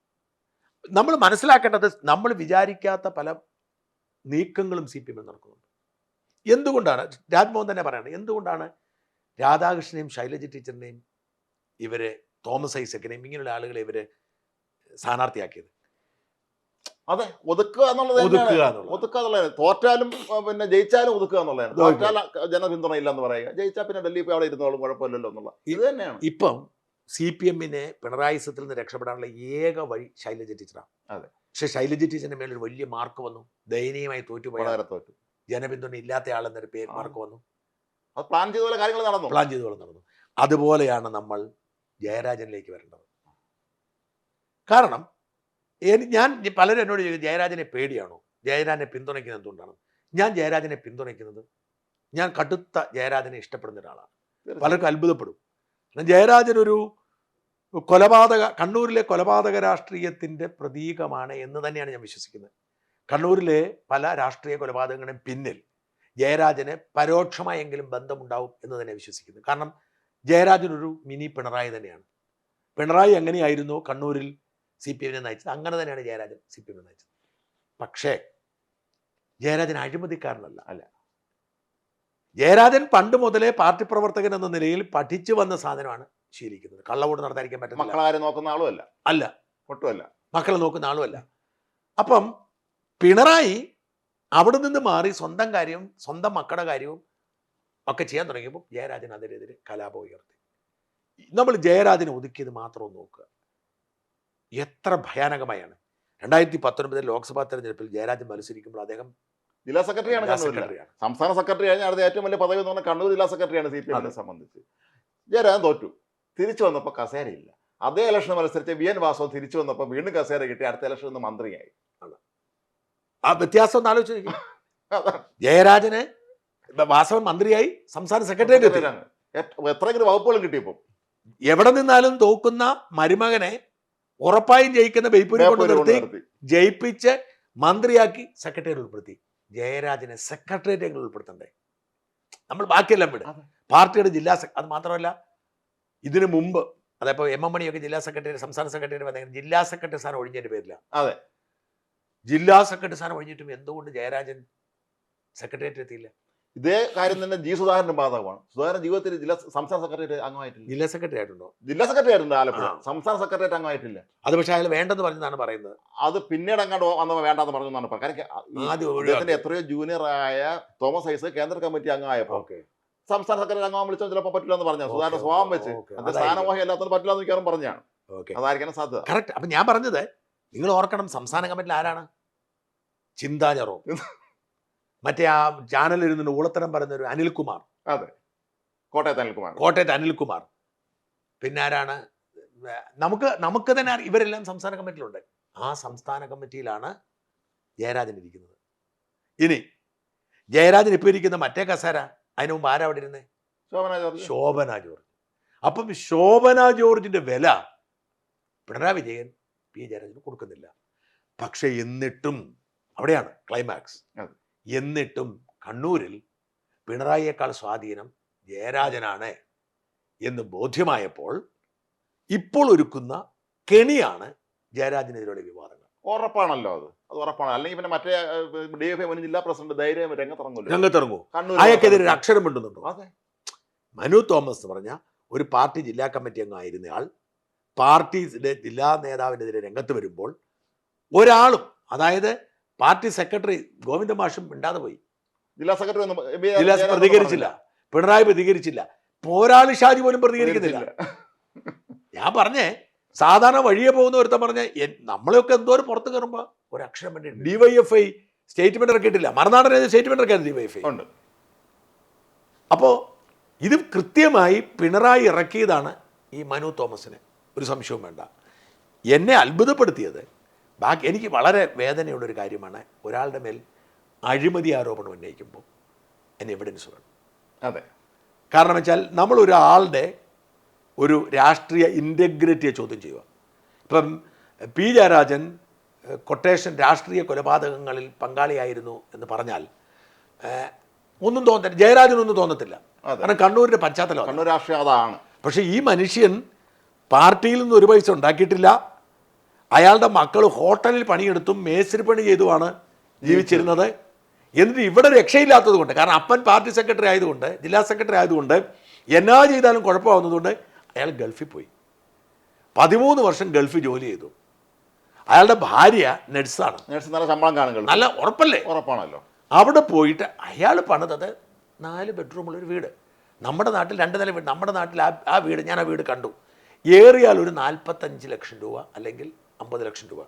നമ്മൾ മനസ്സിലാക്കേണ്ടത്, നമ്മൾ വിചാരിക്കാത്ത പല നീക്കങ്ങളും CPM നടക്കുന്നുണ്ട്. എന്തുകൊണ്ടാണ്? രാജ്മോഹൻ തന്നെ പറയണം, എന്തുകൊണ്ടാണ് രാധാകൃഷ്ണനെയും ശൈലജ ടീച്ചറിനെയും ഇവരെ തോമസ് ഐസക്കിനെയും ഇങ്ങനെയുള്ള ആളുകളെ ഇവര് സ്ഥാനാർത്ഥിയാക്കിയത്? അതെ, ഒതുക്കുക എന്നുള്ളത്. തോറ്റാലും പിന്നെ ജയിച്ചാലും ഒതുക്കുക എന്നുള്ളതാണ്. തോറ്റാൽ ജനപിന്തുണ ഇല്ലെന്ന് പറയുക, ജയിച്ചാൽ പിന്നെ ഡൽഹി പോയി അവിടെ ഇരുന്നോളും, കുഴപ്പമില്ലല്ലോ എന്നുള്ള ഇത് തന്നെയാണ്. ഇപ്പം CPMനെ പിണറായിസത്തിൽ നിന്ന് രക്ഷപ്പെടാനുള്ള ഏക വഴി ശൈലജ ടീച്ചറാണ്. അതെ. പക്ഷെ ശൈലജ ടീച്ചറിന്റെ മേലൊരു വലിയ മാർക്ക് വന്നു. ദയനീയമായി തോറ്റുപോയി. ജനപിന്തുണ ഇല്ലാത്ത ആളെന്നൊരു പേര് മാർക്ക് വന്നു. അത് പ്ലാൻ ചെയ്ത പോലെ കാര്യങ്ങൾ നടന്നു. അതുപോലെയാണ് നമ്മൾ ജയരാജനിലേക്ക് വരേണ്ടത്. കാരണം ഞാൻ പലരും എന്നോട് ചോദിക്കും, ജയരാജനെ പേടിയാണോ, ജയരാജനെ പിന്തുണയ്ക്കുന്നത് എന്തുകൊണ്ടാണ്? ഞാൻ ജയരാജനെ പിന്തുണയ്ക്കുന്നത്, ഞാൻ കടുത്ത ജയരാജനെ ഇഷ്ടപ്പെടുന്ന ഒരാളാണ്. പലർക്കും അത്ഭുതപ്പെടും. ജയരാജൻ ഒരു കണ്ണൂരിലെ കൊലപാതക രാഷ്ട്രീയത്തിൻ്റെ പ്രതീകമാണ് എന്ന് തന്നെയാണ് ഞാൻ വിശ്വസിക്കുന്നത്. കണ്ണൂരിലെ പല രാഷ്ട്രീയ കൊലപാതകങ്ങളും പിന്നിൽ ജയരാജന് പരോക്ഷമായെങ്കിലും ബന്ധമുണ്ടാവും എന്ന് തന്നെ വിശ്വസിക്കുന്നു. കാരണം ജയരാജൻ ഒരു മിനി പിണറായി തന്നെയാണ്. പിണറായി എങ്ങനെയായിരുന്നു കണ്ണൂരിൽ CPMനെ നയിച്ചത്, അങ്ങനെ തന്നെയാണ് ജയരാജൻ CPMനെ നയിച്ചത്. പക്ഷേ ജയരാജൻ അഴിമതിക്കാരനല്ല. ജയരാജൻ പണ്ട് മുതലേ പാർട്ടി പ്രവർത്തകൻ എന്ന നിലയിൽ പഠിച്ചു വന്ന സാധനമാണ് ശീലിക്കുന്നത്. കള്ളവോട്ട് നടത്താതിരിക്കാൻ പറ്റുന്നില്ല. മക്കളെ നോക്കുന്ന ആളുമല്ല. മക്കളെ നോക്കുന്ന ആളുമല്ല. അപ്പം പിണറായി അവിടെ നിന്ന് മാറി സ്വന്തം കാര്യവും സ്വന്തം മക്കളുടെ കാര്യവും ഒക്കെ ചെയ്യാൻ തുടങ്ങിയപ്പോൾ ജയരാജൻ അതിനെതിരെ കലാപം ഉയർത്തി. നമ്മൾ ജയരാജനെ ഒതുക്കിയത് മാത്രം നോക്കുക, എത്ര ഭയാനകമായാണ്. 2019 ലോക്സഭാ തെരഞ്ഞെടുപ്പിൽ ജയരാജൻ മത്സരിക്കുമ്പോൾ അദ്ദേഹം ജില്ലാ സെക്രട്ടറിയാണ്. സംസ്ഥാന സെക്രട്ടറി കഴിഞ്ഞാൽ അടുത്ത ഏറ്റവും വലിയ പദവി എന്ന് പറഞ്ഞാൽ കണ്ണൂർ ജില്ലാ സെക്രട്ടറിയാണ് CPMനെ സംബന്ധിച്ച്. ജയരാജൻ തോറ്റു, തിരിച്ചു വന്നപ്പോൾ കസേരയില്ല. അതേ ഇലക്ഷൻ മത്സരിച്ച് VN വാസവൻ തിരിച്ചു വന്നപ്പോൾ വീണ്ടും കസേര കിട്ടി, അടുത്ത ഇലക്ഷൻ നിന്ന് മന്ത്രിയായി. ആ വ്യത്യാസം ഒന്ന് ആലോചിച്ചു. ജയരാജന് വാസവൻ മന്ത്രിയായി, സംസ്ഥാന സെക്രട്ടറി, എത്രയെങ്കിലും വകുപ്പുകളും കിട്ടിയപ്പോൾ. എവിടെ നിന്നാലും തോക്കുന്ന മരുമകനെ ഉറപ്പായും ജയിക്കുന്ന ബേപ്പൂരിൽ കൊണ്ട് നിർത്തി ജയിപ്പിച്ച് മന്ത്രിയാക്കി സെക്രട്ടറി ഉൾപ്പെടുത്തി. ജയരാജനെ സെക്രട്ടേറിയറ്റ് ഉൾപ്പെടുത്തണ്ടേ? നമ്മൾ ബാക്കിയെല്ലാം വിടും. പാർട്ടിയുടെ ജില്ലാ അത് മാത്രമല്ല, ഇതിനു മുമ്പ് അതേപോലെ MM മണിയൊക്കെ ജില്ലാ സെക്രട്ടറി, സംസ്ഥാന സെക്രട്ടറി വന്നെങ്കിൽ ജില്ലാ സെക്രട്ടറി സ്ഥാനം ഒഴിഞ്ഞതിന്റെ പേരില്ല. അതെ, ജില്ലാ സെക്രട്ടറി സ്ഥാനം ഒഴിഞ്ഞിട്ടും എന്തുകൊണ്ട് ജയരാജൻ സെക്രട്ടേറിയറ്റ് എത്തിയില്ല? ഇതേ കാര്യം തന്നെ സുധാകരന്റെ ബാധകമാണ്. സുധാകരൻ ജീവിതത്തിൽ സംസ്ഥാന സെക്രട്ടേറിയറ്റ് അംഗമായിട്ടില്ല. ജില്ലാ സെക്രട്ടറി ആയിട്ടുണ്ടോ? ജില്ലാ സെക്രട്ടറി ആയിട്ടുണ്ട് ആലപ്പുഴ. സംസ്ഥാന സെക്രട്ടേറിയറ്റ് അംഗമായിട്ടില്ല. അത് പക്ഷേ അയാൾ വേണ്ടെന്ന് പറഞ്ഞതാണ് പറയുന്നത്. അത് പിന്നീട് അങ്ങോട്ട് വന്നപ്പോൾ വേണ്ടെന്ന് പറഞ്ഞു എന്നാണ് പറയുന്നത്. എത്രയോ ജൂനിയർ ആയ തോമസ് ഐസക് കേന്ദ്ര കമ്മിറ്റി അംഗമായപ്പോ സംസ്ഥാന സെക്രട്ടറി അംഗം വിളിച്ചാൽ ചിലപ്പോൾ പറ്റില്ല എന്ന് പറഞ്ഞു. സുധാകരൻ സ്വഭാവം വെച്ച് സ്ഥാനമോഹം എല്ലാത്തിനും പറ്റില്ല എന്ന് മിക്കവാറും പറഞ്ഞാണ്. ഓക്കെ, അതായിരിക്കണം സാധ്യത. കറക്റ്റ്. അപ്പം ഞാൻ പറഞ്ഞത് നിങ്ങൾ ഓർക്കണം, സംസ്ഥാന കമ്മിറ്റിയിൽ ആരാണ്? ചിന്താ ജെറോം, മറ്റേ ആ ചാനലിൽ ഇരുന്ന് ഊളത്തരം പറയുന്ന ഒരു അനിൽകുമാർ, അതെ, കോട്ടയത്ത് അനിൽകുമാർ. പിന്നെ ആരാണ്? നമുക്ക് തന്നെ ഇവരെല്ലാം സംസ്ഥാന കമ്മിറ്റിയിലുണ്ട്. ആ സംസ്ഥാന കമ്മിറ്റിയിലാണ് ജയരാജൻ ഇരിക്കുന്നത്. ഇനി ജയരാജൻ ഇപ്പോൾ ഇരിക്കുന്ന മറ്റേ കസേര, അതിന് മുമ്പ് ആരാ അവിടെ ഇരുന്നേ? ശോഭന ജോർജ്. അപ്പം ശോഭന ജോർജിന്റെ വില പിണറായി വിജയൻ പി ജയരാജന് കൊടുക്കുന്നില്ല. പക്ഷെ എന്നിട്ടും അവിടെയാണ് ക്ലൈമാക്സ്. എന്നിട്ടും കണ്ണൂരിൽ പിണറായിയേക്കാൾ സ്വാധീനം ജയരാജനാണ് എന്ന് ബോധ്യമായപ്പോൾ ഇപ്പോൾ ഒരുക്കുന്ന കെണിയാണ് ജയരാജനെതിരെയുള്ള വിവാദങ്ങൾ. ഉറപ്പാണല്ലോ, അത് ഉറപ്പാണ്. അല്ലെങ്കിൽ പിന്നെ മറ്റേ DFI മുൻ ജില്ലാ പ്രസിഡന്റ് ധൈര്യം രംഗത്തിറങ്ങൂ. അയാൾക്കെതിരെ ഒരു അക്ഷരം മിണ്ടുന്നുണ്ടോ? അതെ. മനു തോമസ് എന്ന് പറഞ്ഞ ഒരു പാർട്ടി ജില്ലാ കമ്മിറ്റി അംഗമായിരുന്നയാൾ പാർട്ടി ജില്ലാ നേതാവിനെതിരെ രംഗത്ത് വരുമ്പോൾ ഒരാളും, അതായത് പാർട്ടി സെക്രട്ടറി ഗോവിന്ദ മാഷും മിണ്ടാതെ പോയി. ജില്ലാ സെക്രട്ടറി പ്രതികരിച്ചില്ല, പിണറായി പ്രതികരിച്ചില്ല, പോരാളി ഷാജി പോലും പ്രതികരിക്കുന്നില്ല. ഞാൻ പറഞ്ഞേ, സാധാരണ വഴിയെ പോകുന്ന ഒരുത്തം പറഞ്ഞ നമ്മളെയൊക്കെ എന്തോരം പുറത്ത് കയറുമ്പോൾ ഒരക്ഷരം വേണ്ടി. DYFI സ്റ്റേറ്റ്മെന്റ് ഇറക്കിയിട്ടില്ല, മറുനാടൻ സ്റ്റേറ്റ്മെന്റ് ഇറക്കിയത് DYFI ഉണ്ട്. അപ്പോൾ ഇത് കൃത്യമായി പിണറായി ഇറക്കിയതാണ് ഈ മനു തോമസിന്, ഒരു സംശയവും വേണ്ട. എന്നെ അത്ഭുതപ്പെടുത്തിയത്, ബാക്കി എനിക്ക് വളരെ വേദനയുള്ളൊരു കാര്യമാണ്, ഒരാളുടെ മേൽ അഴിമതി ആരോപണം ഉന്നയിക്കുമ്പോൾ എന്നെ എവിഡൻസ് വേണം. അതെ, കാരണം വെച്ചാൽ നമ്മൾ ഒരാളുടെ ഒരു രാഷ്ട്രീയ ഇൻറ്റഗ്രിറ്റിയെ ചോദ്യം ചെയ്യുക. ഇപ്പം പി ജയരാജൻ കൊട്ടേഷൻ രാഷ്ട്രീയ കൊലപാതകങ്ങളിൽ പങ്കാളിയായിരുന്നു എന്ന് പറഞ്ഞാൽ ഒന്നും തോന്നത്തില്ല, ജയരാജനൊന്നും തോന്നത്തില്ല. കാരണം കണ്ണൂരിൻ്റെ പശ്ചാത്തലം, കണ്ണൂർ രാഷ്ട്രീയം അതാണ്. പക്ഷേ ഈ മനുഷ്യൻ പാർട്ടിയിൽ നിന്ന് ഒരു പൈസ ഉണ്ടാക്കിയിട്ടില്ല. അയാളുടെ മക്കൾ ഹോട്ടലിൽ പണിയെടുത്തും മേസ്തിരി പണി ചെയ്തുമാണ് ജീവിച്ചിരുന്നത്. എന്നിട്ട് ഇവിടെ രക്ഷയില്ലാത്തത് കൊണ്ട്, കാരണം അപ്പൻ പാർട്ടി സെക്രട്ടറി ആയതുകൊണ്ട്, ജില്ലാ സെക്രട്ടറി ആയതുകൊണ്ട്, എന്നാ ചെയ്താലും കുഴപ്പമാവുന്നതുകൊണ്ട് അയാൾ ഗൾഫിൽ പോയി. 13 വർഷം ഗൾഫിൽ ജോലി ചെയ്തു. അയാളുടെ ഭാര്യ നഴ്സാണ്. നല്ല ശമ്പളം കാണും, നല്ല ഉറപ്പല്ലേ? ഉറപ്പാണല്ലോ. അവിടെ പോയിട്ട് അയാൾ പണിതത് 4 ബെഡ്റൂമുള്ളൊരു വീട്. നമ്മുടെ നാട്ടിൽ 2 നില വീട്. നമ്മുടെ നാട്ടിൽ ആ വീട്, ഞാൻ ആ വീട് കണ്ടു. ഏറിയാൽ ഒരു 45 ലക്ഷം രൂപ അല്ലെങ്കിൽ 50 ലക്ഷം രൂപ.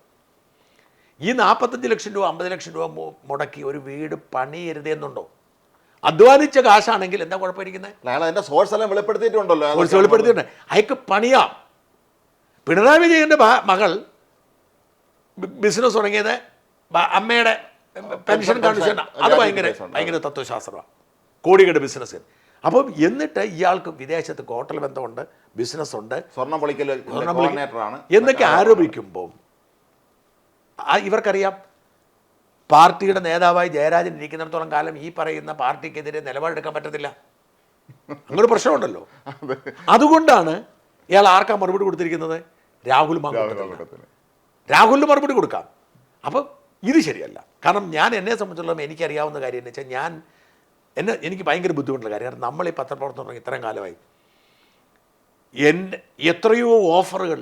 ഈ 45 ലക്ഷം രൂപ 50 ലക്ഷം രൂപ മുടക്കി ഒരു വീട് പണിയരുതെന്നുണ്ടോ? അധ്വാനിച്ച കാശാണെങ്കിൽ എന്താ കുഴപ്പമിരിക്കുന്നത്? സോഴ്സ് എല്ലാം വെളിപ്പെടുത്തിയിട്ടുണ്ടല്ലോ. വെളിപ്പെടുത്തിയിട്ടുണ്ട്. അയക്ക് പണിയാം. പിണറായി വിജയൻ്റെ മകൾ ബിസിനസ് തുടങ്ങിയത് അമ്മയുടെ പെൻഷൻ കൺവെൻഷൻ, അത് ഭയങ്കര തത്വശാസ്ത്രമാണ്, കോടികളുടെ ബിസിനസ്. അപ്പം എന്നിട്ട് ഇയാൾക്ക് വിദേശത്ത് ഹോട്ടൽ ബന്ധമുണ്ട്, ബിസിനസ്സുണ്ട്, സ്വർണ്ണം എന്നൊക്കെ ആരോപിക്കുമ്പോൾ ഇവർക്കറിയാം പാർട്ടിയുടെ നേതാവായി ജയരാജൻ ഇരിക്കുന്നിടത്തോളം കാലം ഈ പറയുന്ന പാർട്ടിക്കെതിരെ നിലപാടെടുക്കാൻ പറ്റത്തില്ല. അങ്ങനെ പ്രശ്നമുണ്ടല്ലോ. അതുകൊണ്ടാണ് ഇയാൾ ആർക്കാ മറുപടി കൊടുത്തിരിക്കുന്നത്? രാഹുലിന് മറുപടി കൊടുക്കാം. അപ്പം ഇത് ശരിയല്ല. കാരണം എന്നെ സംബന്ധിച്ചിടത്തോളം എനിക്കറിയാവുന്ന കാര്യം എന്ന് വെച്ചാൽ എനിക്ക് ഭയങ്കര ബുദ്ധിമുട്ടുള്ള കാര്യം, കാരണം നമ്മൾ ഈ പത്രപ്രവർത്തനം ഇത്രയും കാലമായി എത്രയോ ഓഫറുകൾ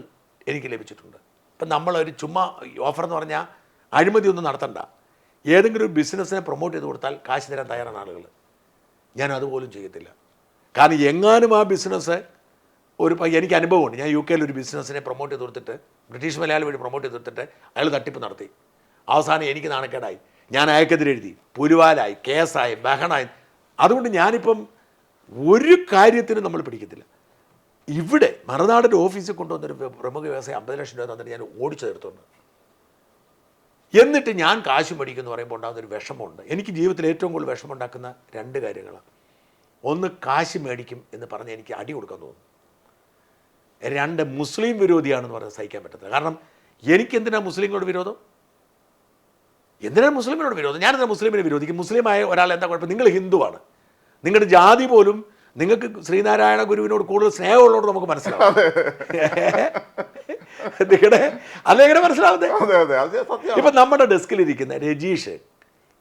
എനിക്ക് ലഭിച്ചിട്ടുണ്ട്. ഇപ്പം നമ്മളൊരു ചുമ്മാ ഓഫർ എന്ന് പറഞ്ഞാൽ അഴിമതിയൊന്നും നടത്തണ്ട, ഏതെങ്കിലും ഒരു ബിസിനസ്സിനെ പ്രൊമോട്ട് ചെയ്ത് കൊടുത്താൽ കാശ് തരാൻ തയ്യാറാണ് ആളുകൾ. ഞാൻ അതുപോലും ചെയ്യത്തില്ല. കാരണം എങ്ങാനും ആ ബിസിനസ് എനിക്ക് അനുഭവമുണ്ട്. ഞാൻ UK ഒരു ബിസിനസ്സിനെ പ്രൊമോട്ട് ചെയ്ത് കൊടുത്തിട്ട്, ബ്രിട്ടീഷ് മലയാളി വഴി പ്രൊമോട്ട് ചെയ്ത് കൊടുത്തിട്ട് അയാൾ തട്ടിപ്പ് നടത്തി. അവസാനം എനിക്ക് നാണക്കേടായി, ഞാൻ അയാൾക്കെതിരെ എഴുതി, പുലിവാലായി, കേസായി, ബഹണായി. അതുകൊണ്ട് ഞാനിപ്പം ഒരു കാര്യത്തിനും നമ്മൾ പിടിക്കത്തില്ല. ഇവിടെ മറുനാടിൻ്റെ ഓഫീസിൽ കൊണ്ടുവന്നൊരു പ്രമുഖ വ്യവസായം 50 ലക്ഷം രൂപ തന്നിട്ട് ഞാൻ ഓടിച്ചു തീർത്തുണ്ട്. എന്നിട്ട് ഞാൻ കാശ് മേടിക്കുമെന്ന് പറയുമ്പോൾ ഉണ്ടാകുന്നൊരു വിഷമമുണ്ട്. എനിക്ക് ജീവിതത്തിൽ ഏറ്റവും കൂടുതൽ വിഷമമുണ്ടാക്കുന്ന 2 കാര്യങ്ങളാണ്. ഒന്ന്, കാശ് മേടിക്കും എന്ന് പറഞ്ഞ് എനിക്ക് അടി കൊടുക്കാൻ തോന്നുന്നു. 2, മുസ്ലിം വിരോധിയാണെന്ന് പറഞ്ഞാൽ സഹിക്കാൻ പറ്റത്തില്ല. കാരണം എനിക്കെന്തിനാണ് മുസ്ലിങ്ങളോട് വിരോധം? എന്തിനാണ് മുസ്ലിമിനോട് വിരോധം? ഞാനെന്താ മുസ്ലിമിനെ വിരോധിക്കും? മുസ്ലിമായ ഒരാൾ എന്താ കുഴപ്പം? നിങ്ങൾ ഹിന്ദുവാണ്, നിങ്ങളുടെ ജാതി പോലും, നിങ്ങൾക്ക് ശ്രീനാരായണ ഗുരുവിനോട് കൂടുതൽ സ്നേഹമുള്ളതോട് നമുക്ക് മനസ്സിലാവും. അതെങ്ങനെ മനസ്സിലാവുന്നേ? ഇപ്പം നമ്മുടെ ഡെസ്കിലിരിക്കുന്ന രജീഷ്